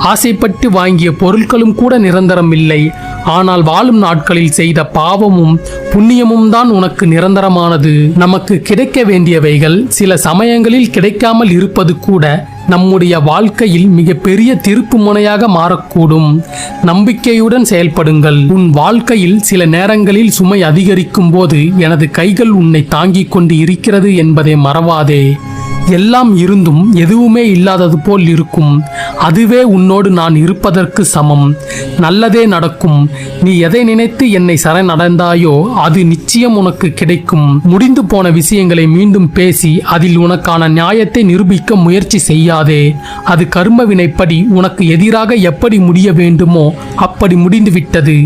ஆசைப்பட்டு வாங்கிய பொருட்களும் கூட நிரந்தரம் இல்லை. ஆனால் வாழும் நாட்களில் செய்த பாவமும் புண்ணியமும் தான் உனக்கு நிரந்தரமானது. நமக்கு கிடைக்க வேண்டியவைகள் சில சமயங்களில் கிடைக்காமல் இருப்பது கூட நம்முடைய வாழ்க்கையில் மிகப்பெரிய திருப்பு முனையாக மாறக்கூடும். நம்பிக்கையுடன் செயல்படுங்கள். உன் வாழ்க்கையில் சில நேரங்களில் சுமை அதிகரிக்கும் போது எனது கைகள் உன்னை தாங்கிக் கொண்டு இருக்கிறது என்பதை மறவாதே. எல்லாம் இருந்தும் எதுவுமே இல்லாதது போல் இருக்கும். அதுவே உன்னோடு நான் இருப்பதற்கு சமம். நல்லதே நடக்கும். நீ எதை நினைத்து என்னை சரணடைந்தாயோ அது நிச்சயம் உனக்கு கிடைக்கும். முடிந்து போன விஷயங்களை மீண்டும் பேசி அதில் உனக்கான நியாயத்தை நிரூபிக்க முயற்சி செய்யாதே. அது கர்ம வினைப்படி உனக்கு எதிராக எப்படி முடிய வேண்டுமோ அப்படி முடிந்துவிட்டது.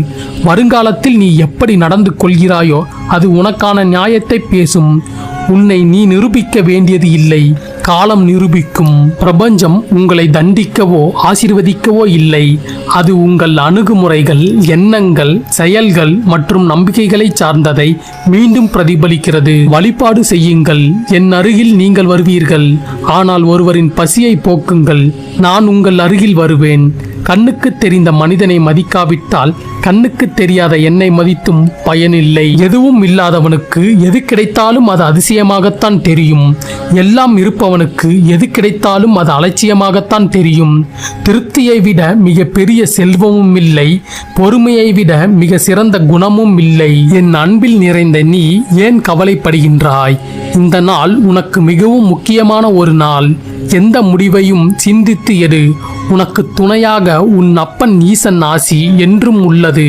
வருங்காலத்தில் நீ எப்படி நடந்து கொள்கிறாயோ அது உனக்கான நியாயத்தை பேசும். உன்னை நீ நிரூபிக்க வேண்டியது இல்லை, காலம் நிரூபிக்கும். பிரபஞ்சம் உங்களை தண்டிக்கவோ ஆசீர்வதிக்கவோ இல்லை. அது உங்கள் அணுகுமுறைகள், எண்ணங்கள், செயல்கள் மற்றும் நம்பிக்கைகளை சார்ந்ததை மீண்டும் பிரதிபலிக்கிறது. வழிபாடு செய்யுங்கள், என் அருகில் நீங்கள் வருவீர்கள். ஆனால் ஒருவரின் பசியை போக்குங்கள், நான் உங்கள் அருகில் வருவேன். கண்ணுக்கு தெரிந்த மனிதனை மதிக்காவிட்டால் கண்ணுக்கு தெரியாத என்னை மதித்தும் பயனில்லை. எதுவும் இல்லாதவனுக்கு எது கிடைத்தாலும் அது அதிசயமாகத்தான் தெரியும். எல்லாம் இருப்பவனுக்கு எது கிடைத்தாலும் அது அலட்சியமாகத்தான் தெரியும். திருப்தியை விட மிக பெரிய செல்வமும் இல்லை, பொறுமையை விட மிக சிறந்த குணமும் இல்லை. என் அன்பில் நிறைந்த நீ ஏன் கவலைப்படுகின்றாய்? இந்த நாள் உனக்கு மிகவும் முக்கியமான ஒரு நாள். எந்த முடிவையும் சிந்தித்து எடு. உனக்கு துணையாக உன் அப்பன் ஈசன் ஆசி என்றும் உள்ளது.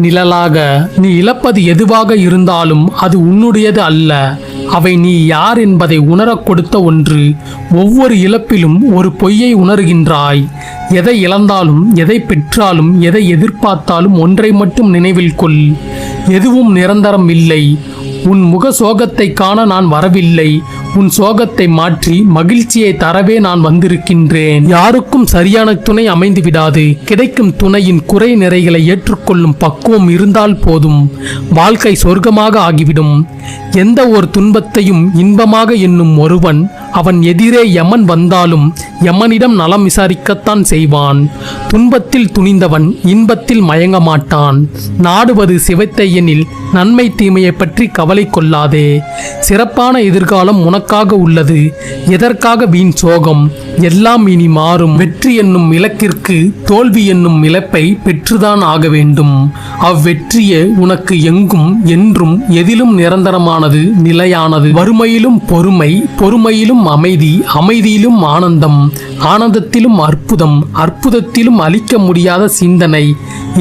நிழலாக நீ இழப்பது எதுவாக இருந்தாலும் அது உன்னுடையது அல்ல. அவை நீ யார் என்பதை உணரக் கொடுத்த ஒன்று. ஒவ்வொரு இழப்பிலும் ஒரு பொய்யை உணர்கின்றாய். எதை இழந்தாலும், எதை பெற்றாலும், எதை எதிர்பார்த்தாலும் ஒன்றை மட்டும் நினைவில் கொள். எதுவும் நிரந்தரம் இல்லை. உன் முக சோகத்தை காண நான் வரவில்லை. உன் சோகத்தை மாற்றி மகிழ்ச்சியை தரவே நான் வந்திருக்கின்றேன். யாருக்கும் சரியான துணை அமைந்து விடாது. கிடைக்கும் துணையின் குறை நிறைகளை ஏற்றுக்கொள்ளும் பக்குவம் இருந்தால் போதும். வாழ்க்கை சொர்க்கமாக ஆகிவிடும். எந்த ஒரு துன்பத்தையும் இன்பமாக எண்ணும் ஒருவன் அவன் எதிரே யமன் வந்தாலும் யமனிடம் நலம் விசாரிக்கத்தான் செய்வான். துன்பத்தில் துணிந்தவன் இன்பத்தில் மயங்க மாட்டான். நாடுவது சிவத்தை எனில் நன்மை தீமையை பற்றி கவலை கொள்ளாதே. சிறப்பான எதிர்காலம் உனக்காக உள்ளது. எதற்காக வீண் சோகம்? எல்லாம் இனி மாறும். வெற்றி என்னும் இலக்கிற்கு தோல்வி என்னும் இழப்பை பெற்றுதான் ஆக வேண்டும். அவ்வெற்றியே உனக்கு எங்கும் என்றும் எதிலும் நிரந்தரமானது, நிலையானது. வறுமையிலும் பொறுமை, பொறுமையிலும் அமைதி, அமைதியிலும் ஆனந்தம், ஆனந்தத்திலும் அற்புதம், அற்புதத்திலும் அழிக்க முடியாத சிந்தனை.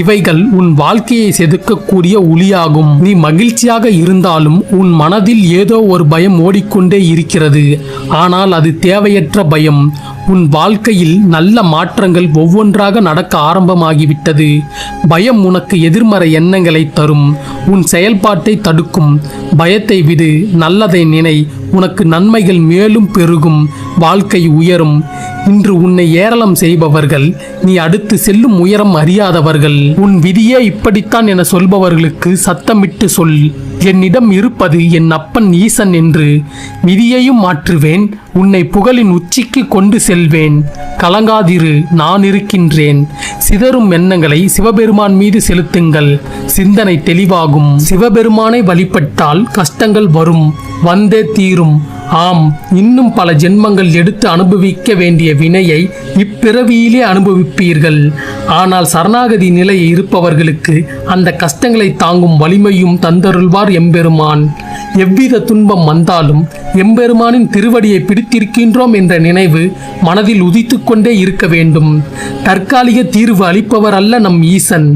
இவைகள் உன் வாழ்க்கையை செதுக்கக்கூடிய ஒளியாகும். நீ மகிழ்ச்சியாக இருந்தாலும் உன் மனதில் ஏதோ ஒரு பயம் ஓடிக்கொண்டே இருக்கிறது. ஆனால் அது தேவையற்ற பயம். உன் வாழ்க்கையில் நல்ல மாற்றங்கள் ஒவ்வொன்றாக நடக்க ஆரம்பமாகிவிட்டது. பயம் உனக்கு எதிர்மறை எண்ணங்களை தரும், உன் செயல்பாட்டை தடுக்கும். பயத்தை விடு, நல்லதை நினை, உனக்கு நன்மைகள் மேலும் பெருகும், வாழ்க்கை உயரும். இன்று உன்னை ஏளனம் செய்பவர்கள் நீ அடுத்து செல்லும் உயரம் அறியாதவர்கள். உன் விதியே இப்படித்தான் என சொல்பவர்களுக்கு சத்தமிட்டு சொல், என்னிடம் இருப்பது என் அப்பன் ஈசன் என்று. விதியையும் மாற்றுவேன், உன்னை புகழின் உச்சிக்கு கொண்டு செல்வேன். கலங்காதிரு, நான் இருக்கின்றேன். சிதறும் எண்ணங்களை சிவபெருமான் மீது செலுத்துங்கள், சிந்தனை தெளிவாகும். சிவபெருமானை வழிபட்டால் கஷ்டங்கள் வரும், வந்தே தீரும். ஆம், இன்னும் பல ஜென்மங்கள் எடுத்து அனுபவிக்க வேண்டிய வினையை இப்பிறவியிலே அனுபவிப்பீர்கள். ஆனால் சரணாகதி நிலையில் இருப்பவர்களுக்கு அந்த கஷ்டங்களை தாங்கும் வலிமையும் தந்தருள்வார் எம்பெருமான். எவ்வித துன்பம் வந்தாலும் எம்பெருமானின் திருவடியை பிடித்திருக்கின்றோம் என்ற நினைவு மனதில் உதித்து கொண்டே இருக்க வேண்டும். தற்காலிக தீர்வு அளிப்பவர் அல்ல நம் ஈசன்,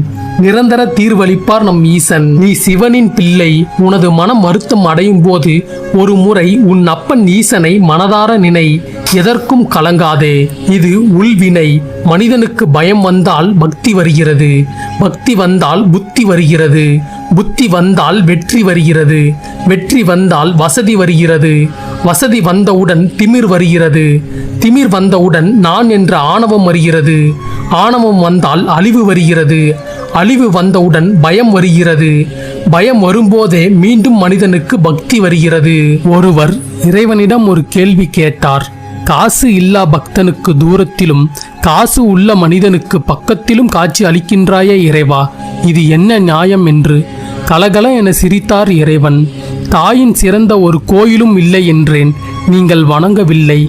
நிரந்தர தீர்வளிப்பார் நம் ஈசன். நீ சிவனின் பிள்ளை. உனது மனம் வருத்தம் அடையும் போது ஒரு முறை உன் அப்பன் ஈசனை மனதார நினை, எதற்கும் கலங்காதே. இது உள்வினை. மனிதனுக்கு பயம் வந்தால் பக்தி வருகிறது, பக்தி வந்தால் புத்தி வருகிறது, புத்தி வந்தால் வெற்றி வருகிறது, வெற்றி வந்தால் வசதி வருகிறது, வசதி வந்தவுடன் திமிர் வருகிறது, திமிர் வந்தவுடன் நான் என்ற ஆணவம் வருகிறது, ஆணவம் வந்தால் அழிவு வருகிறது, அழிவு வந்தவுடன் பயம் வருகிறது, பயம் வரும்போதே மீண்டும் மனிதனுக்கு பக்தி வருகிறது. ஒருவர் இறைவனிடம் ஒரு கேள்வி கேட்டார். காசு இல்லா பக்தனுக்கு தூரத்திலும் காசு உள்ள மனிதனுக்கு பக்கத்திலும் காட்சி அளிக்கின்றாயே இறைவா, இது என்ன நியாயம் என்று. கலகல என சிரித்தார் இறைவன். தாயின் சிறந்த ஒரு கோயிலும் இல்லை என்றேன், நீங்கள் வணங்கவில்லை.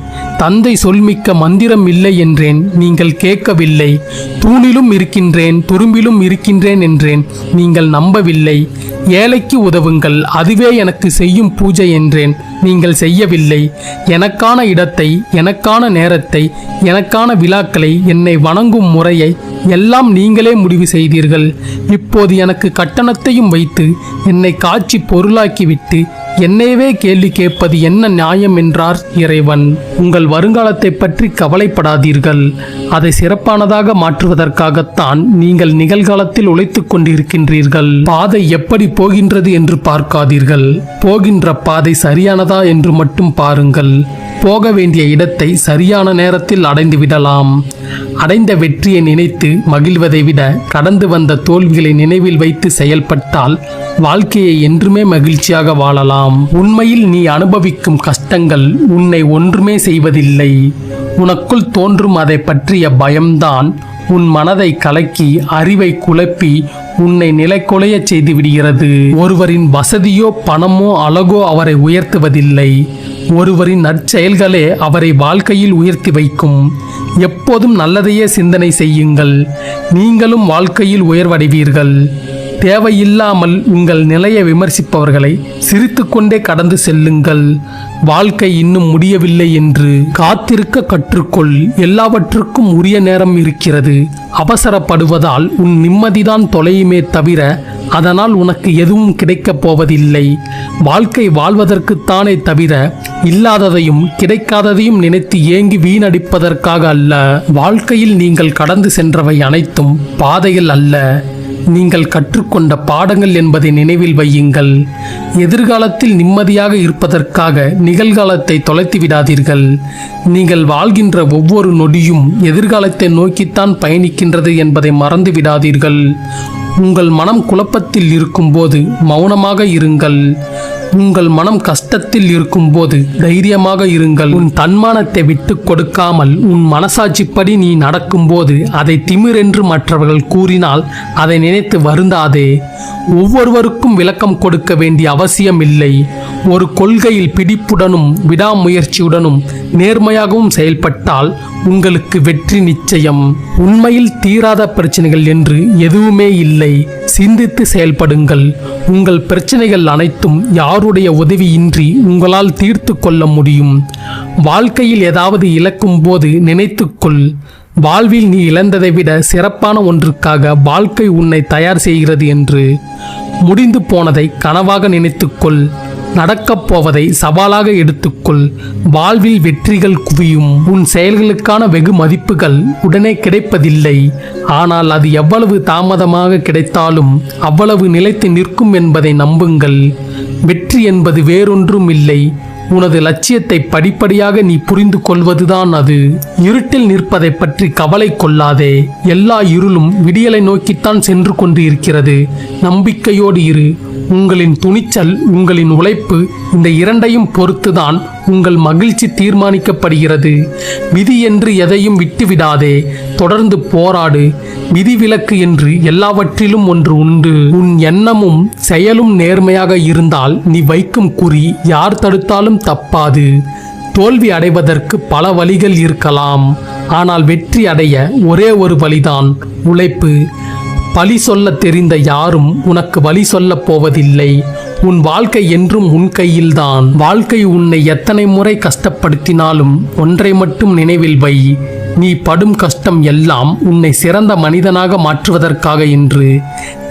தந்தை சொல்மிக்க மந்திரம் இல்லை என்றேன், நீங்கள் கேட்கவில்லை. தூணிலும் இருக்கின்றேன், துரும்பிலும் இருக்கின்றேன் என்றேன், நீங்கள் நம்பவில்லை. ஏழைக்கு உதவுங்கள், அதுவே எனக்கு செய்யும் பூஜை என்றேன், நீங்கள் செய்யவில்லை. எனக்கான இடத்தை, எனக்கான நேரத்தை, எனக்கான விழாக்களை, என்னை வணங்கும் முறையை எல்லாம் நீங்களே முடிவு செய்தீர்கள். இப்போது எனக்கு கட்டணத்தையும் வைத்து என்னை காட்சி பொருளாக்கிவிட்டு என்னையவே கேள்வி கேட்பது என்ன நியாயம் என்றார் இறைவன். உங்கள் வருங்காலத்தை பற்றி கவலைப்படாதீர்கள். அதை சிறப்பானதாக மாற்றுவதற்காகத்தான் நீங்கள் நிகழ்காலத்தில் உழைத்துக் கொண்டிருக்கின்றீர்கள். பாதை எப்படி போகின்றது என்று பார்க்காதீர்கள், போகின்ற பாதை சரியானதா என்று மட்டும் பாருங்கள். போக வேண்டிய இடத்தை சரியான நேரத்தில் அடைந்து விடலாம். அடைந்த வெற்றியை நினைத்து மகிழ்வதை விட கடந்து வந்த தோல்விகளை நினைவில் வைத்து செயல்பட்டால் வாழ்க்கையை என்றுமே மகிழ்ச்சியாக வாழலாம். உண்மையில் நீ அனுபவிக்கும் கஷ்டங்கள் உன்னை ஒன்றுமே செய்வதில்லை. உனக்குள் தோன்றும் அதை பற்றிய பயம்தான் உன் மனதை கலக்கி அறிவை குழப்பி உன்னை நிலைக்குலைய செய்து விடுகிறது. ஒருவரின் வசதியோ பணமோ அழகோ அவரை உயர்த்துவதில்லை. ஒருவரின் நற்செயல்களே அவரை வாழ்க்கையில் உயர்த்தி வைக்கும். எப்போதும் நல்லதையே சிந்தனை செய்யுங்கள், நீங்களும் வாழ்க்கையில் உயர்வடைவீர்கள். தேவையில்லாமல் உங்கள் நிலையை விமர்சிப்பவர்களை சிரித்து கொண்டே கடந்து செல்லுங்கள். வாழ்க்கை இன்னும் முடியவில்லை என்று காத்திருக்க கற்றுக்கொள். எல்லாவற்றுக்கும் உரிய நேரம் இருக்கிறது. அவசரப்படுவதால் உன் நிம்மதிதான் தொலையுமே தவிர அதனால் உனக்கு எதுவும் கிடைக்கப் போவதில்லை. வாழ்க்கை வாழ்வதற்குத்தானே தவிர இல்லாததையும் கிடைக்காததையும் நினைத்து ஏங்கி வீணடிப்பதற்காக அல்ல. வாழ்க்கையில் நீங்கள் கடந்து சென்றவை அனைத்தும் பாதைகள் அல்ல, நீங்கள் கற்றுக்கொண்ட பாடங்கள் என்பதை நினைவில் வையுங்கள். எதிர்காலத்தில் நிம்மதியாக இருப்பதற்காக நிகழ்காலத்தை தொலைத்து விடாதீர்கள். நீங்கள் வாழ்கின்ற ஒவ்வொரு நொடியும் எதிர்காலத்தை நோக்கித்தான் பயணிக்கின்றது என்பதை மறந்து விடாதீர்கள். உங்கள் மனம் குழப்பத்தில் இருக்கும்போது மௌனமாக இருங்கள். உங்கள் மனம் கஷ்டத்தில் இருக்கும்போது தைரியமாக இருங்கள். உன் தன்மானத்தை விட்டு கொடுக்காமல் உன் மனசாட்சிப்படி நீ நடக்கும்போது அதை திமிரென்று மற்றவர்கள் கூறினால் அதை நினைத்து வருந்தாதே. ஒவ்வொருவருக்கும் விளக்கம் கொடுக்க வேண்டிய அவசியம் இல்லை. ஒரு கொள்கையில் பிடிப்புடனும் விடாமுயற்சியுடனும் நேர்மையாகவும் செயல்பட்டால் உங்களுக்கு வெற்றி நிச்சயம். உண்மையில் தீராத பிரச்சனைகள் என்று எதுவுமே இல்லை. சிந்தித்து செயல்படுங்கள். உங்கள் பிரச்சனைகள் அனைத்தும் யாருடைய உதவியின்றி உங்களால் தீர்த்து கொள்ள முடியும். வாழ்க்கையில் ஏதாவது இழக்கும் போது நினைத்துக்கொள், வாழ்வில் நீ இழந்ததை விட சிறப்பான ஒன்றுக்காக வாழ்க்கை உன்னை தயார் செய்கிறது என்று. முடிந்து போனதை கனவாக நினைத்துக்கொள். நடக்கப் போவதை சவாலாக எடுத்துக்கொள். வாழ்வில் வெற்றிகள் குவியும். உன் செயல்களுக்கான வெகு மதிப்புகள் உடனே கிடைப்பதில்லை. ஆனால் அது எவ்வளவு தாமதமாக கிடைத்தாலும் அவ்வளவு நிலைத்து நிற்கும் என்பதை நம்புங்கள். வெற்றி என்பது வேறொன்றும் இல்லை, உனது லட்சியத்தை படிப்படியாக நீ புரிந்து கொள்வதுதான் அது. இருட்டில் நிற்பதை பற்றி கவலை கொள்ளாதே. எல்லா இருளும் விடியலை நோக்கித்தான் சென்று கொண்டு இருக்கிறது. நம்பிக்கையோடு இரு. உங்களின் துணிச்சல், உங்களின் உழைப்பு, இந்த இரண்டையும் பொறுத்துதான் உங்கள் மகிழ்ச்சி தீர்மானிக்கப்படுகிறது. விதி என்று எதையும் விட்டுவிடாதே. தொடர்ந்து போராடு. விதிவிலக்கு என்று எல்லாவற்றிலும் ஒன்று உண்டு. உன் எண்ணமும் செயலும் நேர்மையாக இருந்தால் நீ வைக்கும் குறி யார் தடுத்தாலும் தப்பாது. தோல்வி அடைவதற்கு பல வழிகள் இருக்கலாம், ஆனால் வெற்றி அடைய ஒரே ஒரு வழிதான், உழைப்பு. பழி சொல்ல தெரிந்த யாரும் உனக்கு வழி சொல்லப் போவதில்லை. உன் வாழ்க்கை என்றும் உன் கையில்தான். வாழ்க்கை உன்னை எத்தனை முறை கஷ்டப்படுத்தினாலும் ஒன்றை மட்டும் நினைவில் வை, நீ படும் கஷ்டம் எல்லாம் உன்னை சிறந்த மனிதனாக மாற்றுவதற்காக என்று.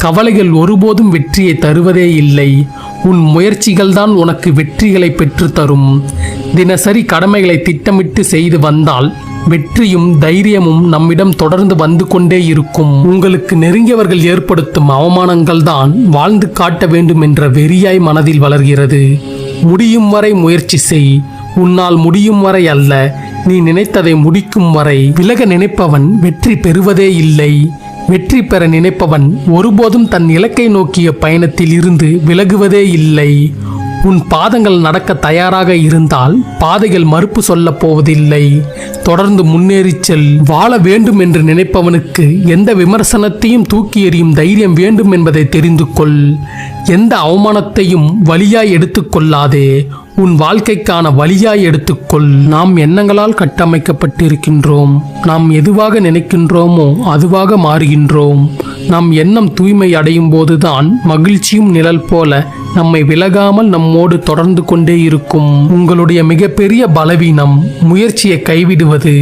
கவலைகள் ஒருபோதும் வெற்றியை தருவதே இல்லை. உன் முயற்சிகள்தான் உனக்கு வெற்றிகளை பெற்றுத்தரும். தினசரி கடமைகளை திட்டமிட்டு செய்து வந்தால் வெற்றியும் தைரியமும் நம்மிடம் தொடர்ந்து வந்து கொண்டே இருக்கும். உங்களுக்கு நெருங்கியவர்கள் ஏற்படுத்தும் அவமானங்கள் தான் வாழ்ந்து காட்ட வேண்டும் என்ற வெறியாய் மனதில் வளர்கிறது. முடியும் வரை முயற்சி செய். உன்னால் முடியும் வரை அல்ல, நீ நினைத்ததை முடிக்கும் வரை. விலக நினைப்பவன் வெற்றி பெறுவதே இல்லை. வெற்றி பெற நினைப்பவன் ஒருபோதும் தன் இலக்கை நோக்கிய பயணத்தில் இருந்து விலகுவதே இல்லை. உன் பாதங்கள் நடக்க தயாராக இருந்தால் பாதைகள் மறுப்பு சொல்லப் போவதில்லை. தொடர்ந்து முன்னேறி செல். வாழ வேண்டும் என்று நினைப்பவனுக்கு எந்த விமர்சனத்தையும் தூக்கி எறியும் தைரியம் வேண்டும் என்பதை தெரிந்து கொள். எந்த அவமானத்தையும் வலியாய் எடுத்துக்கொள்ளாதே, உன் வாழ்க்கைக்கான வழியாய் எடுத்துக்கொள். நாம் எண்ணங்களால் கட்டமைக்கப்பட்டிருக்கின்றோம். நாம் எதுவாக நினைக்கின்றோமோ அதுவாக மாறுகின்றோம். நம் எண்ணம் தூய்மை அடையும் போதுதான் மகிழ்ச்சியும் நிழல் போல நம்மை விலகாமல் நம்மோடு தொடர்ந்து கொண்டே இருக்கும். உங்களுடைய மிகப்பெரிய பலவீனம் முயற்சியை கைவிடுவது.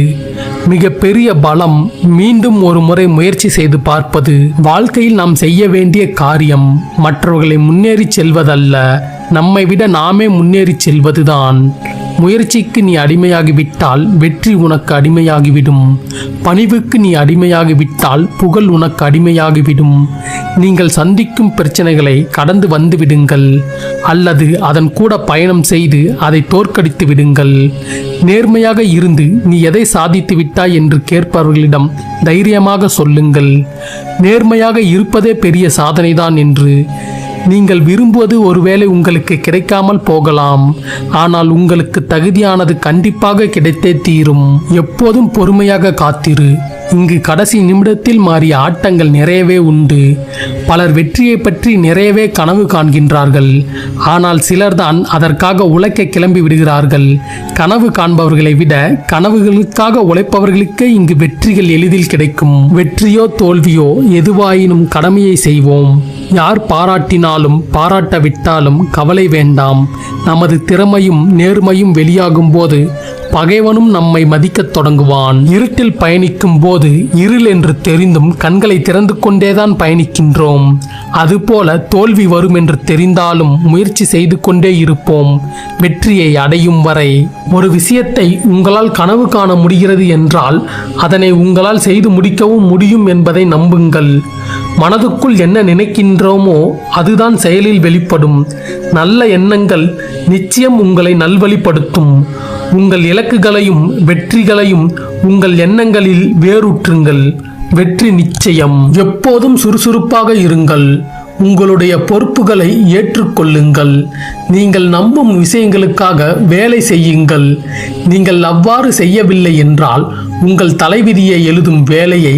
மிகப்பெரிய பலம் மீண்டும் ஒரு முறை முயற்சி செய்து பார்ப்பது. வாழ்க்கையில் நாம் செய்ய வேண்டிய காரியம் மற்றவர்களை முன்னேறி செல்வதல்ல, நம்மை விட நாமே முன்னேறி செல்வதுதான். முயற்சிக்கு நீ அடிமையாகிவிட்டால் வெற்றி உனக்கு அடிமையாகிவிடும். பணிவுக்கு நீ அடிமையாகிவிட்டால் புகழ் உனக்கு அடிமையாகிவிடும். நீங்கள் சந்திக்கும் பிரச்சனைகளை கடந்து வந்து விடுங்கள், அல்லது அதன் கூட பயணம் செய்து அதை தோற்கடித்து விடுங்கள். நேர்மையாக இருந்து நீ எதை சாதித்து விட்டாய் என்று கேட்பவர்களிடம் தைரியமாக சொல்லுங்கள், நேர்மையாக இருப்பதே பெரிய சாதனைதான் என்று. நீங்கள் விரும்புவது ஒருவேளை உங்களுக்கு கிடைக்காமல் போகலாம், ஆனால் உங்களுக்கு தகுதியானது கண்டிப்பாக கிடைத்தே தீரும். எப்போதும் பொறுமையாக காத்திரு. இங்கு கடைசி நிமிடத்தில் மாறிய ஆட்டங்கள் நிறையவே உண்டு. பலர் வெற்றியை பற்றி நிறையவே கனவு காண்கின்றார்கள், ஆனால் சிலர்தான் அதற்காக உழைக்க கிளம்பி விடுகிறார்கள். கனவு காண்பவர்களை விட கனவுகளுக்காக உழைப்பவர்களுக்கே இங்கு வெற்றிகள் எளிதில் கிடைக்கும். வெற்றியோ தோல்வியோ எதுவாயினும் கடமையை செய்வோம். யார் பாராட்டினாலும் பாராட்டவிட்டாலும் கவலை வேண்டாம். நமது திறமையும் நேர்மையும் வெளியாகும் போது பகைவனும் நம்மை மதிக்கத் தொடங்குவான். இருட்டில் பயணிக்கும் போது இருள் என்று தெரிந்தும் கண்களை திறந்து கொண்டேதான் பயணிக்கின்றோம். அதுபோல தோல்வி வரும் என்று தெரிந்தாலும் முயற்சி செய்து கொண்டே இருப்போம், வெற்றியை அடையும் வரை. ஒரு விஷயத்தை உங்களால் கனவு காண முடிகிறது என்றால் அதனை உங்களால் செய்து முடிக்கவும் முடியும் என்பதை நம்புங்கள். மனதுக்குள் என்ன நினைக்கின்றோமோ அதுதான் செயலில் வெளிப்படும். நல்ல எண்ணங்கள் நிச்சயம் உங்களை நல்வழிப்படுத்தும். உங்கள் இலக்குகளையும் வெற்றிகளையும் உங்கள் எண்ணங்களில் வேரூற்றுங்கள். வெற்றி நிச்சயம். எப்போதும் சுறுசுறுப்பாக இருங்கள். உங்களுடைய பொறுப்புகளை ஏற்றுக்கொள்ளுங்கள். நீங்கள் நம்பும் விஷயங்களுக்காக வேலை செய்யுங்கள். நீங்கள் அவ்வாறு செய்யவில்லை என்றால் உங்கள் தலைவிதியை எழுதும் வேலையை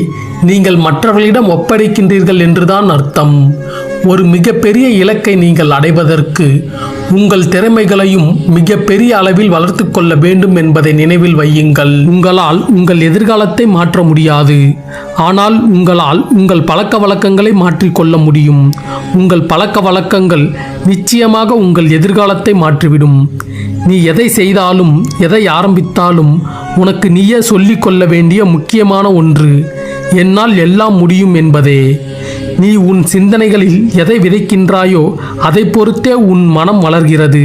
நீங்கள் மற்றவர்களிடம் ஒப்படைக்கின்றீர்கள் என்றுதான் அர்த்தம். ஒரு மிகப்பெரிய இலக்கை நீங்கள் அடைவதற்கு உங்கள் திறமைகளையும் மிகப்பெரிய அளவில் வளர்த்து கொள்ள வேண்டும் என்பதை நினைவில் வையுங்கள். உங்களால் உங்கள் எதிர்காலத்தை மாற்ற முடியாது, ஆனால் உங்களால் உங்கள் பழக்க வழக்கங்களை மாற்றிக்கொள்ள முடியும். உங்கள் பழக்க வழக்கங்கள் நிச்சயமாக உங்கள் எதிர்காலத்தை மாற்றிவிடும். நீ எதை செய்தாலும் எதை ஆரம்பித்தாலும் உனக்கு நீயே சொல்லிக் கொள்ள வேண்டிய முக்கியமான ஒன்று, என்னால் எல்லாம் முடியும் என்பதே. நீ உன் சிந்தனைகளில் எதை விதைக்கின்றாயோ அதை பொறுத்தே உன் மனம் வளர்கிறது.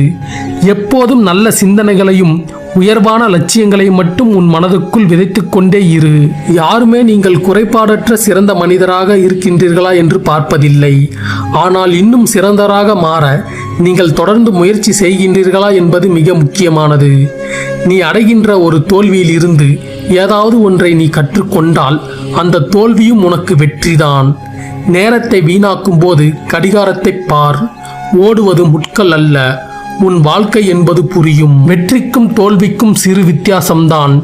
எப்போதும் நல்ல சிந்தனைகளையும் உயர்வான லட்சியங்களை மட்டும் உன் மனதுக்குள் விதைத்து கொண்டே இரு. யாருமே நீங்கள் குறைபாடற்ற சிறந்த மனிதராக இருக்கின்றீர்களா என்று பார்ப்பதில்லை. ஆனால் இன்னும் சிறந்தவராக மாற நீங்கள் தொடர்ந்து முயற்சி செய்கின்றீர்களா என்பது மிக முக்கியமானது. நீ அடைகின்ற ஒரு தோல்வியில் இருந்து ஏதாவது ஒன்றை நீ கற்றுக்கொண்டால் அந்த தோல்வியும் உனக்கு வெற்றிதான். நேரத்தை வீணாக்கும் போது கடிகாரத்தை பார். ஓடுவது முட்கள் அல்ல, உன் வாழ்க்கை என்பது புரியும். வெற்றிக்கும் தோல்விக்கும் சிறு வித்தியாசம்தான்.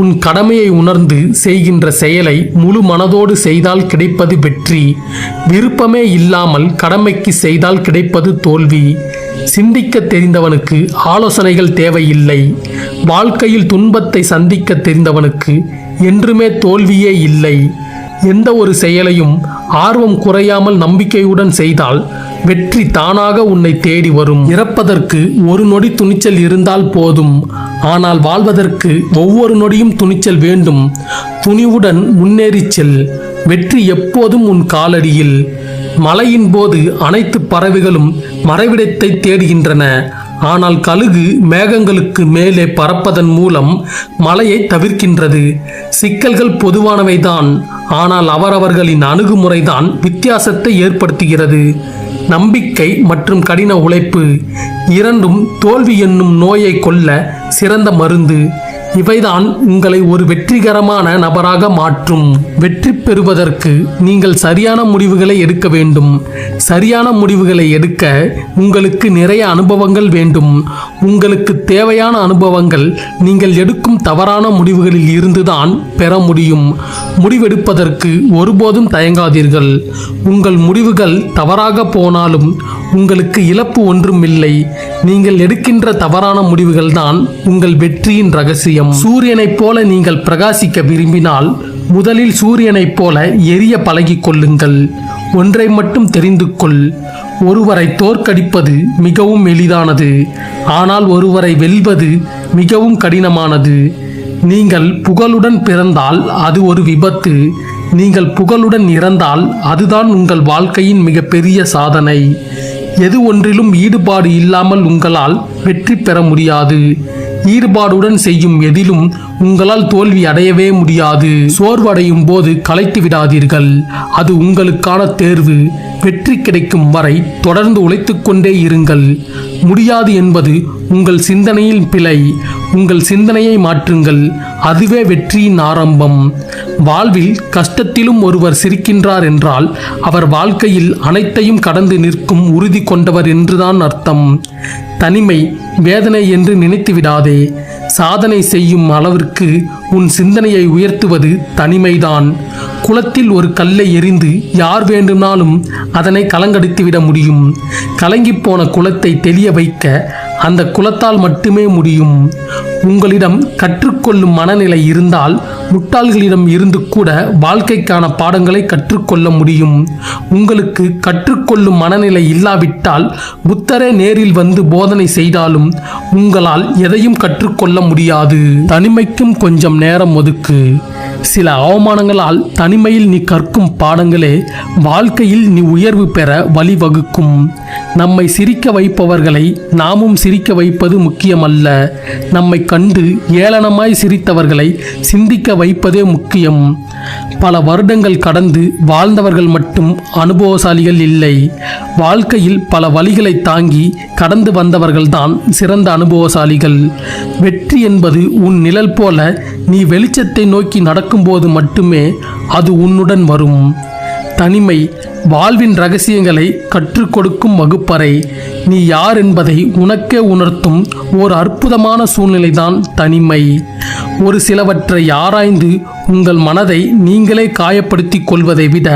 உன் கடமையை உணர்ந்து செய்கின்ற செயலை முழு மனதோடு செய்தால் கிடைப்பது வெற்றி. விருப்பமே இல்லாமல் கடமைக்கு செய்தால் கிடைப்பது தோல்வி. சிந்திக்க தெரிந்தவனுக்கு ஆலோசனைகள் தேவையில்லை. வாழ்க்கையில் துன்பத்தை சந்திக்க தெரிந்தவனுக்கு என்றுமே தோல்வியே இல்லை. எந்த ஒரு செயலையும் ஆர்வம் குறையாமல் நம்பிக்கையுடன் செய்தால் வெற்றி தானாக உன்னை தேடி வரும். இறப்பதற்கு ஒரு நொடி துணிச்சல் இருந்தால் போதும், ஆனால் வாழ்வதற்கு ஒவ்வொரு நொடியும் துணிச்சல் வேண்டும். துணிவுடன் முன்னேறிச் செல். வெற்றி எப்போதும் உன் காலடியில். மழையின் போது அனைத்து பறவைகளும் மறைவிடத்தை தேடுகின்றன. ஆனால் கழுகு மேகங்களுக்கு மேலே பறப்பதன் மூலம் மழையை தவிர்க்கின்றது. சிக்கல்கள் பொதுவானவைதான், ஆனால் அவரவர்களின் அணுகுமுறைதான் வித்தியாசத்தை ஏற்படுத்துகிறது. நம்பிக்கை மற்றும் கடின உழைப்பு இரண்டும் தோல்வி என்னும் நோயை கொல்ல சிறந்த மருந்து. இவைதான் உங்களை ஒரு வெற்றிகரமான நபராக மாற்றும். வெற்றி பெறுவதற்கு நீங்கள் சரியான முடிவுகளை எடுக்க வேண்டும். சரியான முடிவுகளை எடுக்க உங்களுக்கு நிறைய அனுபவங்கள் வேண்டும். உங்களுக்கு தேவையான அனுபவங்கள் நீங்கள் எடுக்கும் தவறான முடிவுகளில் இருந்துதான் பெற முடியும். முடிவெடுப்பதற்கு ஒருபோதும் தயங்காதீர்கள். உங்கள் முடிவுகள் தவறாக போனாலும் உங்களுக்கு இழப்பு ஒன்றுமில்லை. நீங்கள் எடுக்கின்ற தவறான முடிவுகள்தான் உங்கள் வெற்றியின் ரகசியம். சூரியனைப் போல நீங்கள் பிரகாசிக்க விரும்பினால் முதலில் சூரியனைப் போல எரிய பழகிக் கொள்ளுங்கள். ஒன்றை மட்டும் தெரிந்து கொள். ஒருவரை தோற்கடிப்பது மிகவும் எளிதானது, ஆனால் ஒருவரை வெல்வது மிகவும் கடினமானது. நீங்கள் புகழுடன் பிறந்தால் அது ஒரு விபத்து. நீங்கள் புகழுடன் இறந்தால் அதுதான் உங்கள் வாழ்க்கையின் மிகப்பெரிய சாதனை. எது ஒன்றிலும் ஈடுபாடு இல்லாமல் உங்களால் வெற்றி பெற முடியாது. ஈடுபாடுடன் செய்யும் எதிலும் உங்களால் தோல்வி அடையவே முடியாது. சோர்வடையும் போது களைத்து விடாதீர்கள். அது உங்களுக்கான தேர்வு. வெற்றி கிடைக்கும் வரை தொடர்ந்து உழைத்துக் கொண்டே இருங்கள். முடியாது என்பது உங்கள் சிந்தனையின் பிழை. உங்கள் சிந்தனையை மாற்றுங்கள். அதுவே வெற்றியின் ஆரம்பம். வாழ்வில் கஷ்டத்திலும் ஒருவர் சிரிக்கின்றார் என்றால் அவர் வாழ்க்கையில் அனைத்தையும் கடந்து நிற்கும் உறுதி கொண்டவர் என்றுதான் அர்த்தம். தனிமை வேதனை என்று நினைத்து விடாதே. சாதனை செய்யும் அளவிற்கு உன் சிந்தனையை உயர்த்துவது தனிமைதான். குளத்தில் ஒரு கல்லை எறிந்து யார் வேண்டுமானாலும் அதனை கலங்கடித்துவிட முடியும். கலங்கிப்போன குளத்தை தெளிய வைக்க அந்த குளத்தால் மட்டுமே முடியும். உங்களிடம் கற்றுக்கொள்ளும் மனநிலை இருந்தால் முட்டாள்களிடம் இருந்து கூட வாழ்க்கைக்கான பாடங்களை கற்றுக்கொள்ள முடியும். உங்களுக்கு கற்றுக்கொள்ளும் மனநிலை இல்லாவிட்டால் புத்தரே நேரில் வந்து போதனை செய்தாலும் உங்களால் எதையும் கற்றுக்கொள்ள முடியாது. தனிமைக்கும் கொஞ்சம் நேரம் ஒதுக்கு. சில அவமானங்களால் தனிமையில் நீ கற்கும் பாடங்களே வாழ்க்கையில் நீ உயர்வு பெற வழிவகுக்கும். நம்மை சிரிக்க வைப்பவர்களை நாமும் சிரிக்க வைப்பது முக்கியமல்ல. நம்மை கண்டு ஏளனமாய் சிரித்தவர்களை சிந்திக்க வைப்பதே முக்கியம். பல வருடங்கள் கடந்து வாழ்ந்தவர்கள் மட்டும் அனுபவசாலிகள் இல்லை. வாழ்க்கையில் பல வழிகளை தாங்கி கடந்து வந்தவர்கள்தான் சிறந்த அனுபவசாலிகள். வெற்றி என்பது உன் நிழல் போல நீ வெளிச்சத்தை நோக்கி நடக்கும்போது மட்டுமே அது உன்னுடன் வரும். தனிமை வாழ்வின் ரகசியங்களை கற்றுக் கொடுக்கும் வகுப்பறை. நீ யார் என்பதை உனக்கே உணர்த்தும் ஒரு அற்புதமான சூழ்நிலைதான் தனிமை. ஒரு சிலவற்றை ஆராய்ந்து உங்கள் மனதை நீங்களே காயப்படுத்திக் கொள்வதை விட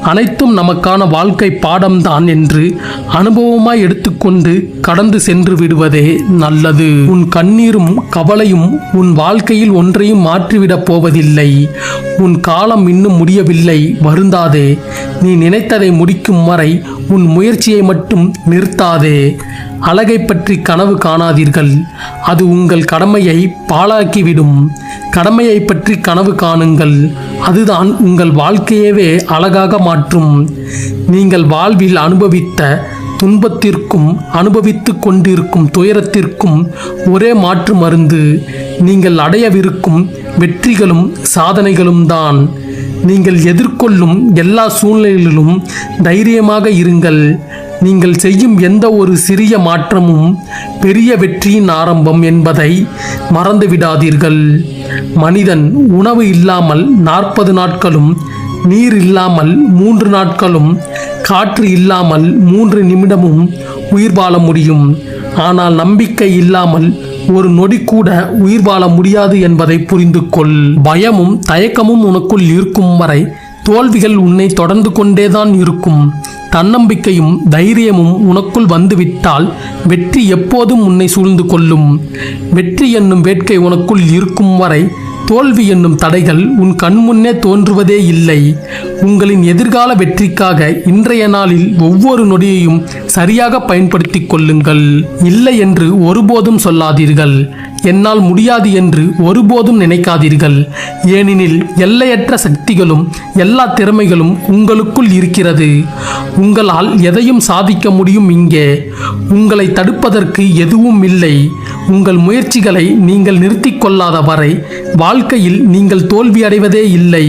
அனைத்தும் நமக்கான வாழ்க்கை பாடம்தான் என்று அனுபவமாய் எடுத்துக்கொண்டு கடந்து சென்று விடுவதே நல்லது. உன் கண்ணீரும் கவலையும் உன் வாழ்க்கையில் ஒன்றையும் மாற்றிவிடப் போவதில்லை. உன் காலம் இன்னும் முடியவில்லை, வருந்தாதே. நீ நினைத்ததை முடிக்கும் வரை உன் முயற்சியை மட்டும் நிறுத்தாதே. அழகை பற்றி கனவு காணாதீர்கள், அது உங்கள் கடமையை பாழாக்கிவிடும். கடமையை பற்றி கனவு காணுங்கள், அதுதான் உங்கள் வாழ்க்கையவே அழகாக மாற்றும். நீங்கள் வாழ்வில் அனுபவித்த துன்பத்திற்கும் அனுபவித்துக் கொண்டிருக்கும் துயரத்திற்கும் ஒரே மாற்று மருந்து நீங்கள் அடையவிருக்கும் வெற்றிகளும் சாதனைகளும் தான். நீங்கள் எதிர்கொள்ளும் எல்லா சூழ்நிலைகளிலும் தைரியமாக இருங்கள். நீங்கள் செய்யும் எந்த ஒரு சிறிய மாற்றமும் பெரிய வெற்றியின் ஆரம்பம் என்பதை மறந்துவிடாதீர்கள். மனிதன் உணவு இல்லாமல் 40 நாட்களும், நீர் இல்லாமல் 3 நாட்களும், காற்று இல்லாமல் 3 நிமிடமும் உயிர் வாழ முடியும். ஆனால் நம்பிக்கை இல்லாமல் ஒரு நொடி கூட உயிர் வாழ முடியாது என்பதை புரிந்து கொள். பயமும் தயக்கமும் உனக்குள் இருக்கும் வரை தோல்விகள் உன்னை தொடர்ந்து கொண்டேதான் இருக்கும். தன்னம்பிக்கையும் தைரியமும் உனக்குள் வந்துவிட்டால் வெற்றி எப்போதும் உன்னை சூழ்ந்து கொள்ளும். வெற்றி என்னும் வேட்கை உனக்குள் இருக்கும் வரை தோல்வி என்னும் தடைகள் உன் கண்முன்னே தோன்றுவதே இல்லை. உங்களின் எதிர்கால வெற்றிக்காக இன்றைய நாளில் ஒவ்வொரு நொடியையும் சரியாக பயன்படுத்திக் கொள்ளுங்கள். இல்லை என்று ஒருபோதும் சொல்லாதீர்கள். என்னால் முடியாது என்று ஒருபோதும் நினைக்காதீர்கள். ஏனெனில் எல்லையற்ற சக்திகளும் எல்லா திறமைகளும் உங்களுக்குள் இருக்கிறது. உங்களால் எதையும் சாதிக்க முடியும். இங்கே உங்களை தடுப்பதற்கு எதுவும் இல்லை. உங்கள் முயற்சிகளை நீங்கள் நிறுத்திக் கொள்ளாத வரை வாழ்க்கையில் நீங்கள் தோல்வி அடைவதே இல்லை.